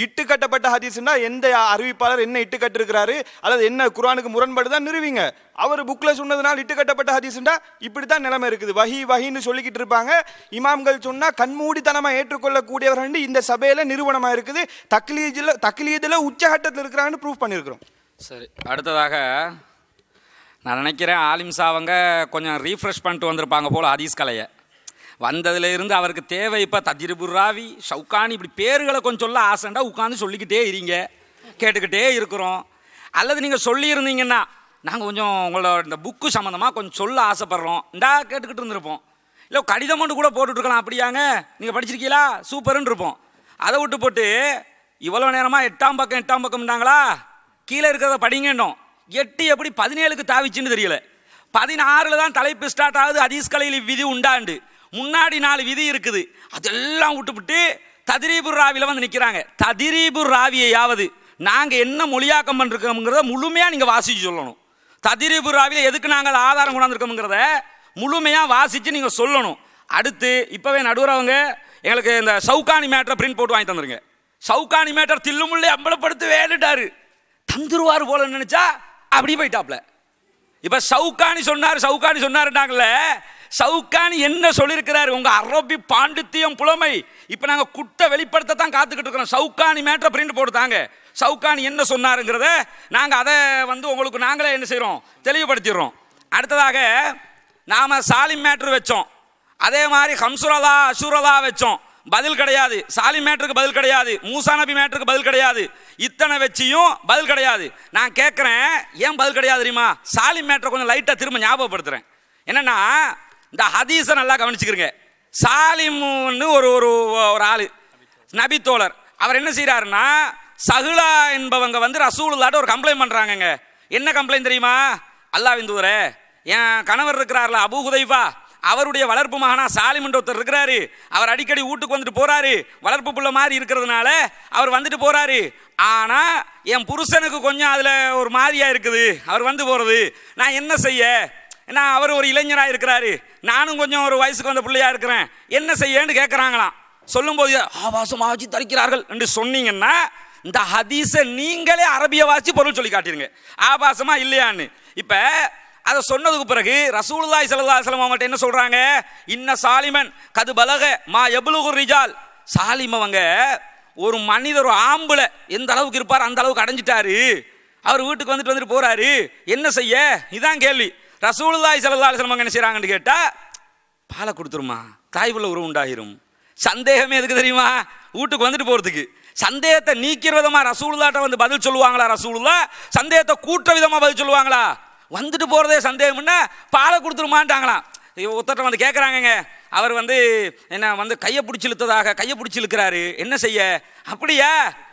இட்டுக்கட்டப்பட்ட ஹதீஸ்னா எந்த அறிவிப்பாளர் என்ன இட்டுக்கட்டு இருக்கிறாரு அல்லது என்ன குர்ஆனுக்கு முரண்படுதான் நிறுவீங்க. அவர் புக்கில் சொன்னதுனால இட்டுக்கட்டப்பட்ட ஹதீஸ்னா இப்படி தான் நிலைமை இருக்குது. வஹின்னு சொல்லிக்கிட்டு இருப்பாங்க. இமாம்கள் சொன்னால் கண்மூடித்தனமாக ஏற்றுக்கொள்ளக்கூடியவர்கள் இந்த சபையில் நிறுவனமாக இருக்குது. தக்லீதில் உச்சகட்டத்தில் இருக்கிறாங்கன்னு ப்ரூவ் பண்ணியிருக்கிறோம். சரி, அடுத்ததாக நான் நினைக்கிறேன் ஆலிம் சாவங்க கொஞ்சம் ரீஃப்ரெஷ் பண்ணிட்டு வந்திருப்பாங்க போல் ஹதீஸ் கலையை. வந்ததுலேருந்து அவருக்கு தேவை இப்போ தஜ்ரிபுர் ராவி, ஷவுகானி, இப்படி பேர்களை கொஞ்சம் சொல்ல ஆசைண்டா உட்காந்து சொல்லிக்கிட்டே இருங்க, கேட்டுக்கிட்டே இருக்கிறோம். அல்லது நீங்கள் சொல்லியிருந்தீங்கன்னா நாங்கள் கொஞ்சம் உங்களோட இந்த புக்கு சம்மந்தமாக கொஞ்சம் சொல்ல ஆசைப்பட்றோம், இந்தா கேட்டுக்கிட்டு இருந்திருப்போம். இல்லை கடிதம் ஒன்று கூட போட்டுட்ருக்கலாம், அப்படியாங்க நீங்கள் படிச்சிருக்கீங்களா சூப்பருன்னு இருப்போம். அதை விட்டு போட்டு இவ்வளோ நேரமாக 8ஆம் பக்கம்ட்டாங்களா, கீழே இருக்கிறத படிங்கன்னோம். 8 எப்படி 17க்கு தாவிச்சுன்னு தெரியல. 16 தான் தலைப்பு ஸ்டார்ட் ஆகுது. ஹதீஸ் கலையில் விதி உண்டாண்டு முன்னாடி 4 விதி இருக்குது. அதெல்லாம் விட்டுவிட்டு தத்ரீபுர் ராவியில் வந்து நிற்கிறாங்க. தத்ரீபுர் ராவியையாவது நாங்கள் என்ன மொழியாக்கம் பண்ணிருக்கோங்கிறத முழுமையாக நீங்கள் வாசித்து சொல்லணும். தத்ரீபுர் ராவியில் எதுக்கு நாங்கள் ஆதாரம் கொண்டாந்துருக்கோங்கிறத முழுமையாக வாசித்து நீங்கள் சொல்லணும். அடுத்து இப்போவே நடுவரவங்க எங்களுக்கு இந்த ஷவுகானி மேட்டரை பிரிண்ட் போட்டு வாங்கி தந்துருங்க. ஷவுகானி மேட்டர் தில்லுமுள்ளே அம்பலப்படுத்த வேண்டுட்டாரு, தந்துருவார் போல நினச்சா அப்படி போயிட்டாப்ல. இப்போ ஷவுகானி சொன்னாருட்டாங்கல்ல, ஷவுகானி என்ன சொல்லியிருக்கிறாரு? உங்கள் அரபி பாண்டித்தியம் புலமை இப்போ நாங்கள் குட்டை வெளிப்படுத்தத்தான் காத்துக்கிட்டு இருக்கிறோம். ஷவுகானி மேட்டரை பிரிண்ட் போட்டுத்தாங்க. ஷவுகானி என்ன சொன்னாருங்கிறத நாங்கள் அதை வந்து உங்களுக்கு நாங்களே என்ன செய்கிறோம், தெளிவுபடுத்திடுறோம். அடுத்ததாக நாம் சாலிம் மேட்ரு வச்சோம், அதே மாதிரி ஹம்சுரலா அஷூரலா வச்சோம், பதில் கிடையாது. சாலிம் மேட்டருக்கு பதில் கிடையாது, மூசா நபி மேட்டருக்கு பதில் கிடையாது, இத்தனை வச்சியும் பதில் கிடையாது. நான் கேட்குறேன் ஏன் பதில் கிடையாது தெரியுமா? சாலிம் மேட்டரை கொஞ்சம் லைட்டாக திரும்ப ஞாபகப்படுத்துகிறேன். என்னென்னா இந்த ஹதீஸை நல்லா கவனிச்சுக்கிறீங்க. சாலிம்னு ஒரு ஒரு ஒரு ஆள் நபித்தோழர், அவர் என்ன செய்கிறாருன்னா சஹுலா என்பவங்க வந்து ரசூலுல்லாஹ்ட்ட ஒரு கம்ப்ளைண்ட் பண்ணுறாங்கங்க. என்ன கம்ப்ளைண்ட் தெரியுமா? அல்லாஹ்வின் தூதரே, என் கணவர் இருக்கிறார்ல அபூ ஹுதைஃபா, அவருடைய வளர்ப்பு மகனா சாலிம் ஒருத்தர் இருக்கிறாரு, அவர் அடிக்கடி வீட்டுக்கு வந்துட்டு போறாரு, வளர்ப்பு புள்ள மாதிரி இருக்கிறதுனால அவர் வந்துட்டு போறாரு. ஆனா என் புருஷனுக்கு கொஞ்சம் அதுல ஒரு மாதிரியா இருக்குது அவர் வந்து போறது, நான் என்ன செய்ய? ஏன்னா அவர் ஒரு இளைஞராக இருக்கிறாரு, நானும் கொஞ்சம் ஒரு வயசுக்கு வந்த பிள்ளையா இருக்கிறேன், என்ன செய்யன்னு கேட்குறாங்களாம். சொல்லும்போது ஆபாசமாக வச்சு தரிக்கிறார்கள் என்று சொன்னீங்கன்னா இந்த ஹதீஸை நீங்களே அரபிய வாசி பொருள் சொல்லி காட்டிருங்க, ஆபாசமா இல்லையான்னு. இப்போ அதை சொன்னதுக்கு பிறகு ரசூலுல்லாஹி ஸல்லல்லாஹு அலைஹி வஸல்லம் அவங்கள்ட்ட என்ன சொல்றாங்க? இன்ன சாலிமன் கது பலக மா யப்லுகுர் ரிஜால். சாலிம் அவங்க ஒரு மனிதர், ஒரு ஆம்பளை எந்த அளவுக்கு இருப்பார் அந்த அளவுக்கு அடைஞ்சிட்டாரு, அவர் வீட்டுக்கு வந்துட்டு போறாரு, என்ன செய்ய? இதான் கேள்வி. ரசூலுல்லாஹி ஸல்லல்லாஹு அலைஹி வஸல்லம் என்ன செய்றாங்கன்னு கேட்டா, பாலை கொடுத்துருமா, தாய்வுள்ள உறவு உண்டாகிரும். சந்தேகமே எதுக்கு தெரியுமா? வீட்டுக்கு வந்துட்டு போறதுக்கு. சந்தேகத்தை நீக்கிற விதமா ரசூலுல்லாஹ்ட்ட வந்து பதில் சொல்லுவாங்களா? ரசூலுல்லாஹ் சந்தேகத்தை கூட்டுற விதமா பதில் சொல்லுவாங்களா? வந்துட்டு போகிறதே சந்தேகம்னா பாலை கொடுத்துருமான்ட்டாங்களாம். ஒருத்தட்ட வந்து கேட்குறாங்கங்க, அவர் வந்து என்ன வந்து கையை பிடிச்சி இழுக்கிறாரு, என்ன செய்ய? அப்படியா,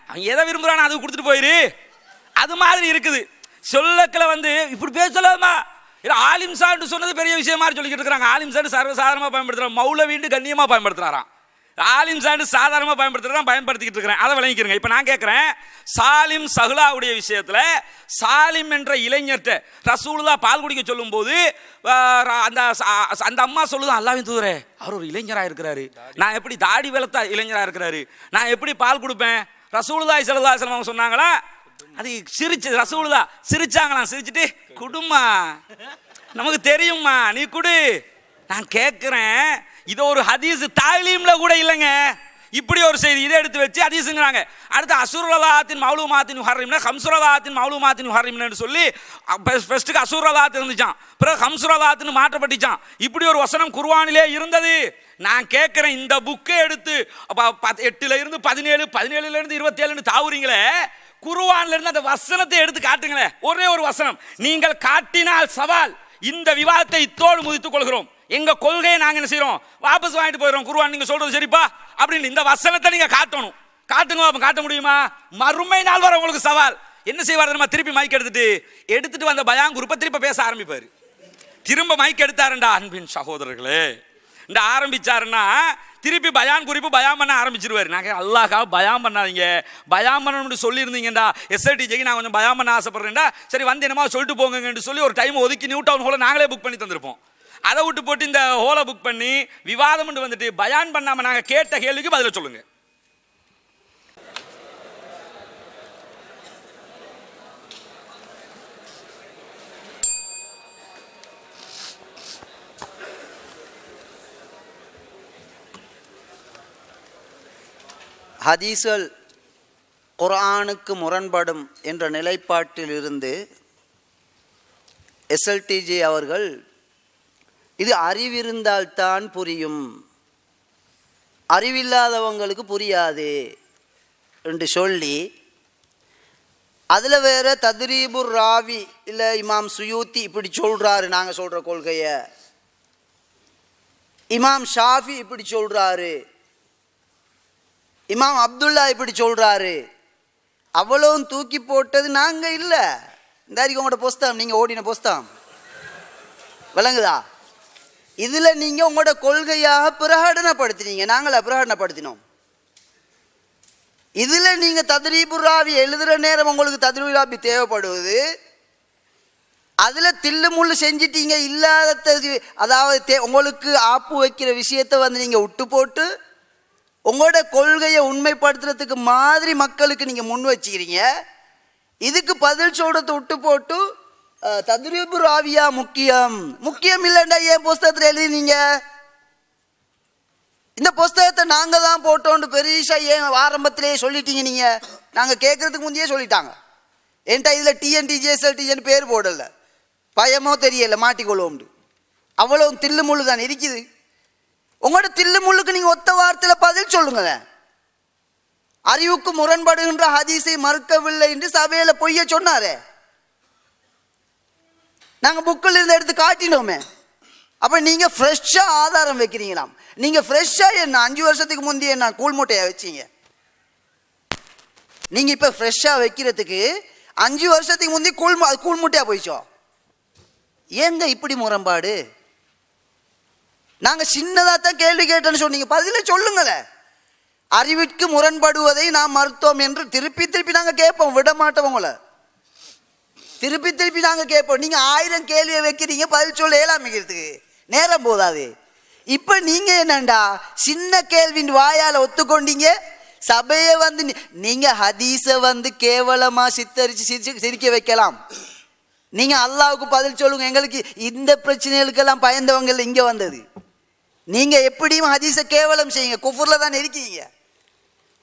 அவன் எதை விரும்புகிறானோ அது கொடுத்துட்டு போயிரு. அது மாதிரி இருக்குது. சொல்லக்களை வந்து இப்படி பேச சொல்லாமா? ஆலிம் சான்னு சொன்னது பெரிய விஷயம் மாதிரி சொல்லிக்கிட்டு இருக்கிறாங்க. ஆலிம் சான்னு சர்வசாதாரணமாக பயன்படுத்துகிறான், மௌலவின்னு கண்ணியமாக பயன்படுத்துகிறாராம். ஆலிம் சான்னு சாதாரணமாக பயன்படுத்திக்கிட்டு இருக்கிறேன், அதை விளங்கிக்கிறேங்க. இப்போ நான் கேட்குறேன், சாலிம் சஹுலாவுடைய விஷயத்தில் சாலிம் என்ற இளைஞர்கிட்ட ரசூலுல்லாஹ் பால் குடிக்க சொல்லும் போது அந்த அம்மா சொல்லுதான், அல்லாஹ்வின் தூதரே, அவர் ஒரு இளைஞராக இருக்கிறாரு, நான் எப்படி தாடி வளர்த்தா இளைஞராக இருக்கிறாரு, நான் எப்படி பால் கொடுப்பேன்? ரசூலுல்லாஹி ஸல்லல்லாஹு அலைஹி வஸல்லம் சொன்னாங்களா? அது ரசூலுல்லாஹ் சிரிச்சாங்களாம். சிரிச்சுட்டு குடுமா, நமக்கு தெரியுமா, நீ குடு. நான் கேட்குறேன், இது ஒரு ஹதீஸ் தாலீம்ல கூட இல்லைங்க, இப்படி ஒரு செய்தி இதை எடுத்து வச்சு ஹதீஸுங்கிறாங்க. அடுத்து அசுரலாத்தின் மௌலூமாத்தின் ஹர்ரிம்னா ஹம்சுரலாத்தின் மௌலூமாத்தின் ஹர்ரிம்னு சொல்லி ஃபர்ஸ்ட்டுக்கு அசுரலாத் இருந்துச்சான், பிறகு ஹம்சுரலாத்துன்னு மாற்றப்பட்டுச்சான். இப்படி ஒரு வசனம் குர்ஆனிலே இருந்தது. நான் கேட்குறேன், இந்த புக்கை எடுத்து 8 17 17 27 தாவுறீங்களே, குர்ஆன்ல இருந்து அந்த வசனத்தை எடுத்து காட்டுங்களேன், ஒரே ஒரு வசனம். நீங்கள் காட்டினால் சவால், இந்த விவாதத்தை இத்தோடு முதித்துக் கொள்கிறோம், எங்க கொள்கையை நாங்க என்ன செய்யறோம், வாபஸ் வாங்கிட்டு போயிடும். குர்ஆன் நீங்க சொல்றது சரிப்பா அப்படின்னு இந்த வசனத்தை நீங்க காட்டணும். காட்டுங்க, காட்ட முடியுமா? மறுமை நாள் வர உங்களுக்கு சவால். என்ன செய்வார் தெரியுமா? திருப்பி மைக் எடுத்துட்டு வந்த பயான் குரூப்பை திருப்ப பேச ஆரம்பிப்பாரு. திரும்ப மைக் எடுத்தாருண்டா அன்பின் சகோதரர்களே, இந்த ஆரம்பிச்சாருன்னா திருப்பி பயான் குறிப்பு பயான் பண்ண ஆரம்பிச்சிருவாரு. நாங்கள் அல்லாஹ்காக பயான் பண்ணாதீங்க, பயான் பண்ணணும்னு சொல்லியிருந்தீங்கடா, எஸ்ஐடிஜிக்கு நான் கொஞ்சம் பயான் பண்ண ஆசைப்படுறேன்டா, சரி வந்து என்னமா சொல்லிட்டு போங்கன்னு சொல்லி ஒரு டைம் ஒதுக்கி நியூ டவுன் ஹாலை நாங்களே புக் பண்ணி தந்திருப்போம். அதை விட்டு போட்டு இந்த ஹோலை புக் பண்ணி விவாதம் வந்துட்டு பயான் பண்ணாம நாங்க கேட்ட கேள்விக்கு பதில சொல்லுங்க. ஹதீஸ்கள் குர்ஆனுக்கு முரண்படும் என்ற நிலைப்பாட்டில் இருந்து எஸ்எல்டிஜி அவர்கள் இது அறிவிருந்தால்தான் புரியும், அறிவில்லாதவங்களுக்கு புரியாது என்று சொல்லி அதில் வேற தத்ரீபுர் ராவி இல்லை இமாம் சுயூத்தி இப்படி சொல்கிறாரு நாங்கள் சொல்கிற கொள்கையை, இமாம் ஷாஃபி இப்படி சொல்கிறாரு, இமாம் அப்துல்லா இப்படி சொல்கிறாரு, அவ்வளவும் தூக்கி போட்டது நாங்கள் இல்லை. இந்த அறிக்கை உங்களோட புஸ்தகம், நீங்கள் ஓடின புஸ்தகம் விளங்குதா? இதில் நீங்கள் உங்களோட கொள்கையாக பிரகடனப்படுத்தினீங்க, நாங்கள பிரகடனப்படுத்தினோம். இதில் நீங்கள் தத்ரீபுர் ராவி எழுதுகிற நேரம் உங்களுக்கு தத்ரீபுர் ராவி தேவைப்படுவது, அதில் தில்லு முள்ளு செஞ்சிட்டீங்க, இல்லாத அதாவது உங்களுக்கு ஆப்பு வைக்கிற விஷயத்தை வந்து நீங்கள் விட்டு போட்டு உங்களோட கொள்கையை உண்மைப்படுத்துறதுக்கு மாதிரி மக்களுக்கு நீங்கள் முன் வச்சுக்கிறீங்க. இதுக்கு பதில் சொல்றதை விட்டு போட்டு தத்ரீபு ராவியா முக்கியம், முக்கியம் இல்லைண்டா ஏன் புஸ்தகத்தில் எழுதினீங்க? இந்த புஸ்தகத்தை நாங்கள் தான் போட்டோன்னு பெரிசா ஏன் ஆரம்பத்திலேயே சொல்லிட்டீங்க? நீங்கள் நாங்கள் கேட்கறதுக்கு முந்தையே சொல்லிட்டாங்க. ஏன்டா இதில் டிஎன்டிஜிஎஸ்எல்டிஜின்னு பேர் போடலை, பயமோ தெரியலை மாட்டிக்கொள்வோம். அவ்வளோ தில்லு முள்ளு தான் இருக்குது. உங்களோட தில்லு முள்ளுக்கு நீங்கள் ஒத்த வார்த்தையில் பதில் சொல்லுங்க. அறிவுக்கு முரண்படுகின்ற ஹதீஸை மறுக்கவில்லை என்று சபையில் பொய்ய சொன்னாரே, நாங்கள் புக்கில் இருந்து எடுத்து காட்டினோமே. அப்போ நீங்கள் ஃப்ரெஷ்ஷாக ஆதாரம் வைக்கிறீங்களாம். நீங்கள் ஃப்ரெஷ்ஷாக என்ன 5 வருஷத்துக்கு முந்தைய என்ன கூழ் மூட்டையை வச்சிங்க? நீங்கள் இப்போ ஃப்ரெஷ்ஷாக வைக்கிறதுக்கு 5 வருஷத்துக்கு முந்தைய கூழ் மூட்டையாக போயிச்சோ? ஏங்க இப்படி முரண்பாடு? நாங்கள் சின்னதாக தான் கேள்வி கேட்டேன்னு சொன்னீங்க, பதில சொல்லுங்களேன். அறிவிற்கு முரண்படுவதை நாம் மறுத்தோம் என்று திருப்பி திருப்பி நாங்கள் கேட்போம், விட மாட்டோம் உங்களை. திருப்பி திருப்பி நாங்கள் கேட்போம். நீங்கள் 1000 கேள்வியை வைக்கிறீங்க, பதில் சொல்ல ஏழாமிக்கிறதுக்கு நேரம் போதாது. இப்போ நீங்கள் என்னண்டா சின்ன கேள்வின் வாயால் ஒத்துக்கொண்டீங்க. சபையை வந்து நீங்கள் ஹதீஸை வந்து கேவலமாக சிரிக்க வைக்கலாம். நீங்கள் அல்லாவுக்கு பதில் சொல்லுங்க. எங்களுக்கு இந்த பிரச்சனைகளுக்கெல்லாம் பயந்தவங்க இங்கே வந்தது. நீங்கள் எப்படியும் ஹதீஸை கேவலம் செய்யுங்க, குஃபுரில் தான் இருக்கீங்க.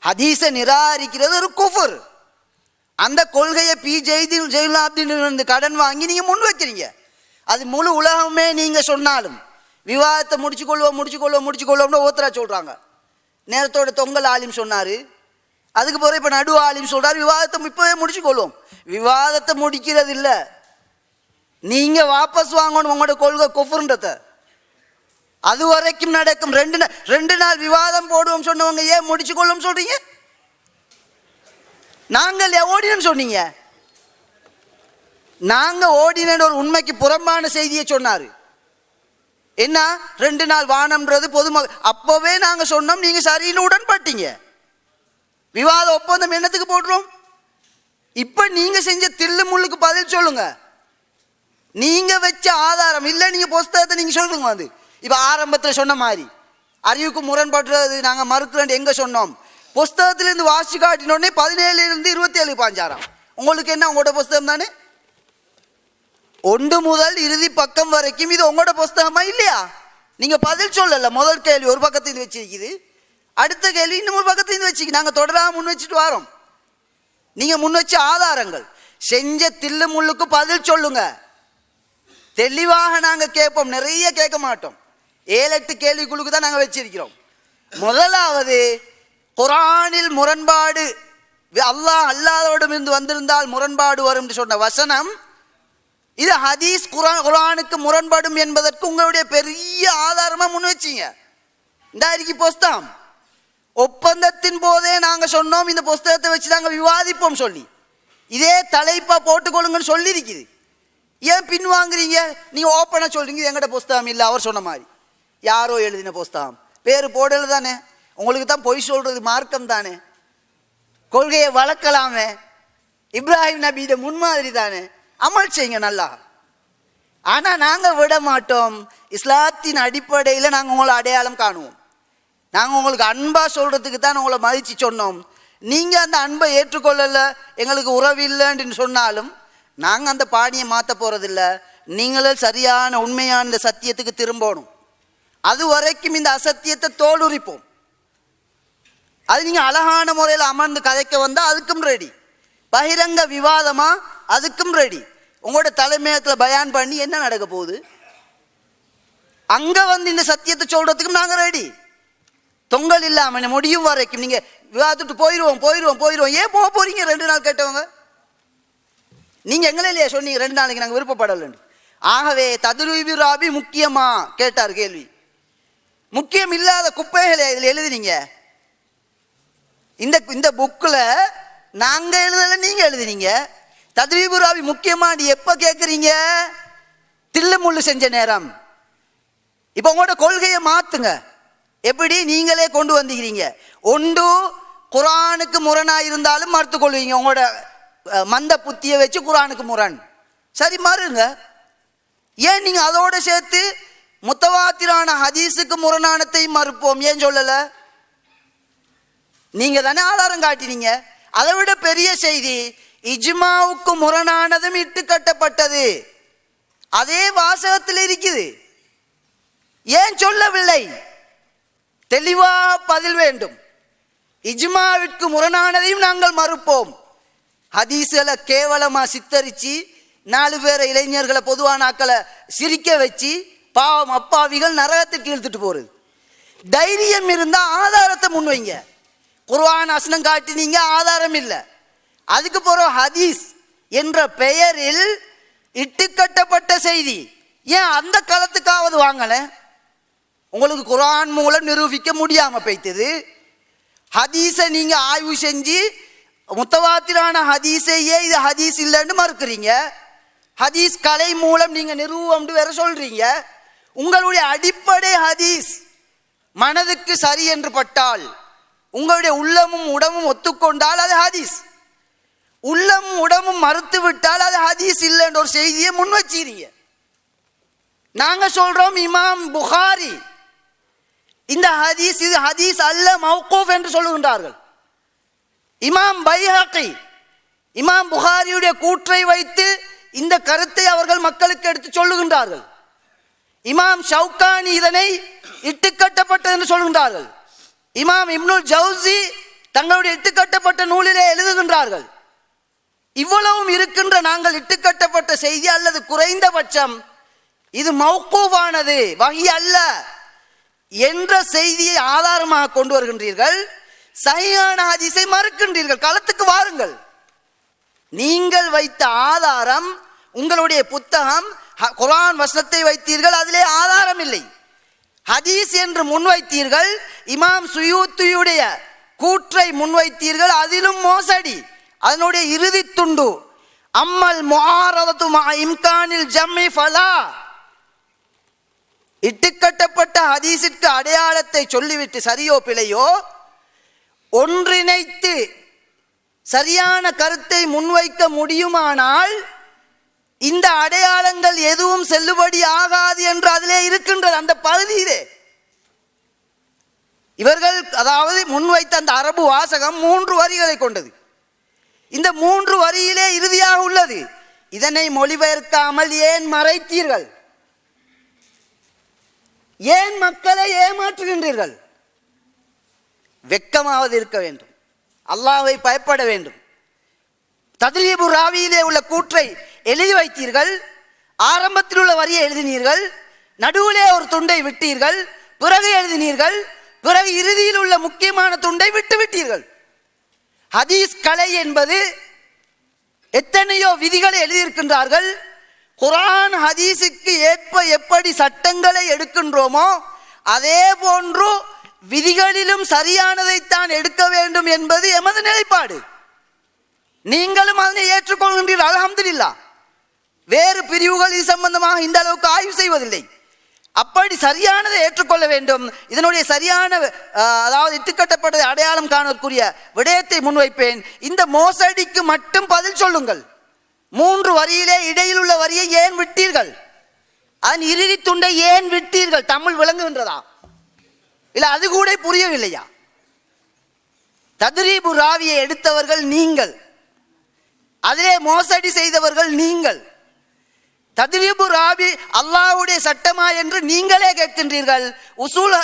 ஹதீஸை நிராகரிக்கிறது ஒரு குஃபுர். அந்த கொள்கையை ஜெயிலாப்தின் கடன் வாங்கி நீங்கள் முன் வைக்கிறீங்க. அது முழு உலகமே நீங்கள் சொன்னாலும் விவாதத்தை முடிச்சுக்கொள்வோம்னு ஓத்தரா சொல்கிறாங்க. நேரத்தோட தொங்கல் ஆலிம் சொன்னார், அதுக்கு பிறகு இப்போ நடு ஆலிம் சொல்கிறார் விவாதத்தை இப்போவே முடிச்சுக்கொள்வோம். விவாதத்தை முடிக்கிறது இல்லை, நீங்கள் வாபஸ் வாங்கணும் உங்களோட கொள்கை குஃபுர்ன்றத. அது வரைக்கும் நடக்கும். 2 நாள் விவாதம் போடுவோம் சொன்னவங்க ஏன் முடிச்சுக்கொள்ளும் சொல்றீங்க? நாங்கள் ஓடினு சொன்னீங்க. நாங்க ஓடின ஒரு உண்மைக்கு புறம்பான செய்தியை சொன்னாரு. என்ன 2 நாள் வானம்ன்றது பொதுமக்கள். அப்பவே நாங்க சொன்னோம், நீங்க சரின்னு உடன்பட்டீங்க. விவாத ஒப்பந்தம் என்னத்துக்கு போடுறோம்? இப்ப நீங்க செஞ்ச தில்லு முள்ளுக்கு பதில் சொல்லுங்க. நீங்க வச்ச ஆதாரம் இல்லை, நீங்க புஸ்தகத்தை நீங்க சொல்லுங்க. வந்து இப்ப ஆரம்பத்தில் சொன்ன மாதிரி அறிவுக்கு முரண்படுறது நாங்க மறுக்கிறோம் எங்க சொன்னோம்? புஸ்தகத்திலிருந்து வாசி காட்டினோடனே 17 இருந்து 27 பாஞ்சாராம். உங்களுக்கு என்ன, உங்களோட புஸ்தகம் தானே? 1 முதல் இறுதி பக்கம் வரைக்கும் இது உங்களோட புஸ்தகமா இல்லையா? நீங்க பதில் சொல்லல. முதல் கேள்வி ஒரு பக்கத்தில் வச்சிருக்குது, அடுத்த கேள்வி இன்னும் ஒரு பக்கத்தில் வச்சுக்கு. நாங்க தொடராக முன் வச்சுட்டு வரோம். நீங்க முன் வச்ச ஆதாரங்கள் செஞ்ச தில்லு முள்ளுக்கு பதில் சொல்லுங்க. தெளிவாக நாங்க கேட்போம், நிறைய கேட்க மாட்டோம். 7-8 கேள்விக்குழுக்கு தான் நாங்க வச்சிருக்கிறோம். முதலாவது, குர்ஆனில் முரண்பாடு, அல்லாஹ் அல்லாஹ்விடம் இருந்து வந்திருந்தால் முரண்பாடு வரும் என்று சொன்ன வசனம், இது ஹதீஸ் குர்ஆனுக்கு முரண்படும் என்பதற்கு உங்களுடைய பெரிய ஆதாரமா முன் வச்சீங்க. இந்த அறிக்கை புஸ்தகம் ஒப்பந்தத்தின் போதே நாங்க சொன்னோம், இந்த புஸ்தகத்தை வச்சு நாங்க விவாதிப்போம் சொல்லி இதே தலைப்பா போட்டுக்கொள்ளுங்கன்னு சொல்லி இருக்குது. ஏன் பின் வாங்குறீங்க? நீங்க ஓப்பனா சொல்றீங்க எங்கட புஸ்தகம் இல்லை, அவர் சொன்ன மாதிரி யாரோ எழுதின புஸ்தகம், பேரு போடல தானே. உங்களுக்கு தான் பொய் சொல்றது மார்க்கம் தானே, கொள்கையை வளர்க்கலாமே, இப்ராஹிம் நபியிட முன்மாதிரி தானே, அமல் செய்யுங்க நல்லா. ஆனால் நாங்கள் விட மாட்டோம். இஸ்லாத்தின் அடிப்படையில் நாங்கள் உங்களை அடையாளம் காணுவோம். நாங்கள் உங்களுக்கு அன்பாக சொல்கிறதுக்கு தான் உங்களை மதித்து சொன்னோம். நீங்கள் அந்த அன்பை ஏற்றுக்கொள்ளலை, எங்களுக்கு உறவு இல்லைன்னு சொன்னாலும் நாங்கள் அந்த பாணியை மாற்ற போகிறதில்ல. நீங்களே சரியான உண்மையான இந்த சத்தியத்துக்கு திரும்பணும். அது வரைக்கும் இந்த அசத்தியத்தை தோலுரிப்போம். அது நீங்கள் அழகான முறையில் அமர்ந்து கதைக்க வந்தால் அதுக்கும் ரெடி. பகிரங்க விவாதமாக அதுக்கும் ரெடி. உங்களோட தலைமையத்தில் பயான் பண்ணி என்ன நடக்க போகுது, அங்கே வந்து இந்த சத்தியத்தை சொல்கிறதுக்கும் நாங்கள் ரெடி. தொங்கல் இல்லாமல் முடியும் வரைக்கும் நீங்கள் விவாதத்துட்டு போயிடுவோம். ஏன் போக போகிறீங்க? 2 நாள் கேட்டவங்க நீங்கள் எங்களே இல்லையா சொன்னீங்க 2 நாளைக்கு நாங்கள் விருப்பப்படலைன்னு. ஆகவே ததுருவி ராபி முக்கியமா கேட்டார் கேள்வி. முக்கியம் இல்லாத குப்பைகளை இதில் எழுதினீங்க. இந்த புக்கில் நாங்கள் எழுதலை, நீங்கள் எழுதினீங்க. தத்ரீபு ராவி முக்கியமா நீ எப்போ கேட்குறீங்க? தில்லு முள்ளு செஞ்ச நேரம். இப்போ உங்களோட கொள்கையை மாற்றுங்க. எப்படி நீங்களே கொண்டு வந்துக்கிறீங்க? ஒன்று குரானுக்கு முரணாக இருந்தாலும் மறுத்து கொள்வீங்க. உங்களோட மந்த புத்தியை வச்சு குரானுக்கு முரண், சரி மறுங்க. ஏன் நீங்கள் அதோடு சேர்த்து முத்தவாத்திரான ஹதீஸுக்கு முரணானத்தையும் மறுப்போம் ஏன் சொல்லலை? நீங்கள் தானே ஆதாரம் காட்டினீங்க. அதை விட பெரிய செய்தி, இஜ்மாவுக்கு முரணானதும் இட்டு கட்டப்பட்டது அதே வாசகத்தில் இருக்குது. ஏன் சொல்லவில்லை? தெளிவாக பதில் வேண்டும். இஜ்மாவிற்கு முரணானதையும் நாங்கள் மறுப்போம். ஹதீஸ்களை கேவலமாக சித்தரித்து 4 பேரை இளைஞர்களை பொதுவான ஆக்களை சிரிக்க வச்சு பாவம் அப்பாவிகள் நரகத்துக்கு இழுத்துட்டு போகிறது. தைரியம் இருந்தால் ஆதாரத்தை முன்வைங்க. குர்ஆன் வசனம் காட்டினீங்க, ஆதாரம் இல்லை. அதுக்கு போகிற ஹதீஸ் என்ற பெயரில் இட்டுக்கட்டப்பட்ட செய்தி. ஏன் அந்த காலத்துக்காவது வாங்கலை? உங்களுக்கு குர்ஆன் மூலம் நிரூபிக்க முடியாமல் போய்த்தது. ஹதீஸை நீங்கள் ஆய்வு செஞ்சு முத்தவாத்திரான ஹதீஸையே இது ஹதீஸ் இல்லைன்னு மறுக்கிறீங்க. ஹதீஸ் கலை மூலம் நீங்கள் நிரூபம்னு வேற சொல்கிறீங்க. உங்களுடைய அடிப்படை ஹதீஸ் மனதுக்கு சரி என்று பட்டால், உங்களுடைய உள்ளமும் உடமும் ஒத்துக்கொண்டால் அது ஹதீஸ். உள்ளமும் உடமும் மறுத்து விட்டால் அது ஹதீஸ் இல்லைன்ற ஒரு செய்தியை முன் வச்சிருங்க. நாங்கள் சொல்கிறோம் இமாம் புகாரி இந்த ஹதீஸ் இது ஹதீஸ் அல்ல மௌகூஃப் என்று சொல்லுகின்றார்கள். இமாம் பைஹகி இமாம் புகாரியுடைய கூற்றை வைத்து இந்த கருத்தை அவர்கள் மக்களுக்கு எடுத்து சொல்லுகின்றார்கள். இமாம் ஷவுகானி இதனை இட்டுக்கட்டப்பட்டது என்று சொல்கின்றார்கள். இமாம் இப்னுல் ஜவுசி தங்களுடைய இட்டுக்கட்டப்பட்ட நூலிலே எழுதுகின்றார்கள். இவ்வளவும் இருக்கின்ற நாங்கள் இட்டுக்கட்டப்பட்ட செய்தி அல்லது குறைந்தபட்சம் இது மௌகூஃபானது வஹி அல்ல என்ற செய்தியை ஆதாரமாக கொண்டு வருகின்றீர்கள். சஹீஹான ஹதீஸை மறுக்கின்றீர்கள். களத்துக்கு வாருங்கள். நீங்கள் வைத்த ஆதாரம், உங்களுடைய புத்தகம் குர்ஆன் வசனத்தை வைத்தீர்கள், அதிலே ஆதாரம் இல்லை. ஹதீஸ் என்று முன்வைத்தீர்கள். இமாம் சுயூத்தியுடைய கூற்றை முன்வைத்தீர்கள், அதிலும் மோசடி. அதனுடைய இறுதி துண்டு அம்மல் முஆரதத்து மா இம்கானில் ஜம்மி ஃபலா. இட்டுக்கட்டப்பட்ட ஹதீஸிற்கு அடையாளத்தை சொல்லிவிட்டு சரியோ பிழையோ ஒன்றிணைத்து சரியான கருத்தை முன்வைக்க முடியுமானால் இந்த அடையாளங்கள் எதுவும் செல்லுபடி ஆகாது என்று அதிலே இருக்கின்றது. அந்த பகுதியிலே இவர்கள் அதாவது முன்வைத்த அந்த அரபு வாசகம் 3 வரிகளை கொண்டது. இந்த 3 வரியிலே இறுதியாக உள்ளது. இதனை மொழிபெயர்க்காமல் ஏன் மறைத்தீர்கள்? ஏன் மக்களை ஏமாற்றுகின்றீர்கள்? வெட்கமாவது இருக்க வேண்டும். அல்லாஹ்வை பயப்பட வேண்டும். தத்ரீபு ராவியிலே உள்ள கூற்றை எழுதி வைத்தீர்கள். ஆரம்பத்தில் உள்ள வரியை எழுதினீர்கள், நடுவிலே ஒரு துண்டை விட்டீர்கள், பிறகு எழுதினீர்கள், பிறகு இறுதியில் உள்ள முக்கியமான துண்டை விட்டு விட்டீர்கள். ஹதீஸ் கலை என்பது எத்தனையோ விதிகளை எழுதியிருக்கின்றார்கள். குர்ஆன் ஹதீஸுக்கு ஏற்ப எப்படி சட்டங்களை எடுக்கின்றோமோ அதே போன்று விதிகளிலும் சரியானதைத்தான் எடுக்க வேண்டும் என்பது எமது நிலைப்பாடு. நீங்களும் அதனை ஏற்றுக்கொள்கின்றீர்கள். அல்ஹம்துலில்லாஹ். வேறு பிரிவுகள் இது சம்பந்தமாக இந்த அளவுக்கு ஆய்வு செய்வதில்லை. அப்படி சரியானதை ஏற்றுக்கொள்ள வேண்டும். இதனுடைய சரியான அதாவது இட்டுக்கட்டப்பட்டதை அடையாளம் காணக்கூடிய விடயத்தை முன்வைப்பேன். இந்த மோசடிக்கு மட்டும் பதில் சொல்லுங்கள். 3 வரியிலே இடையில் உள்ள வரியை ஏன் விட்டீர்கள்? அதன் இறுதி துண்டை ஏன் விட்டீர்கள்? தமிழ் விளங்குகின்றதா? இல்ல அது கூட புரியவில்லையா? தத்ரீபு ராவியை எடுத்தவர்கள் நீங்கள், அதிலே மோசடி செய்தவர்கள் நீங்கள். தத்ரீபு ராவி அல்லாஹ்வுடைய சட்டமா என்று நீங்களே கேட்கின்றீர்கள். உசூல்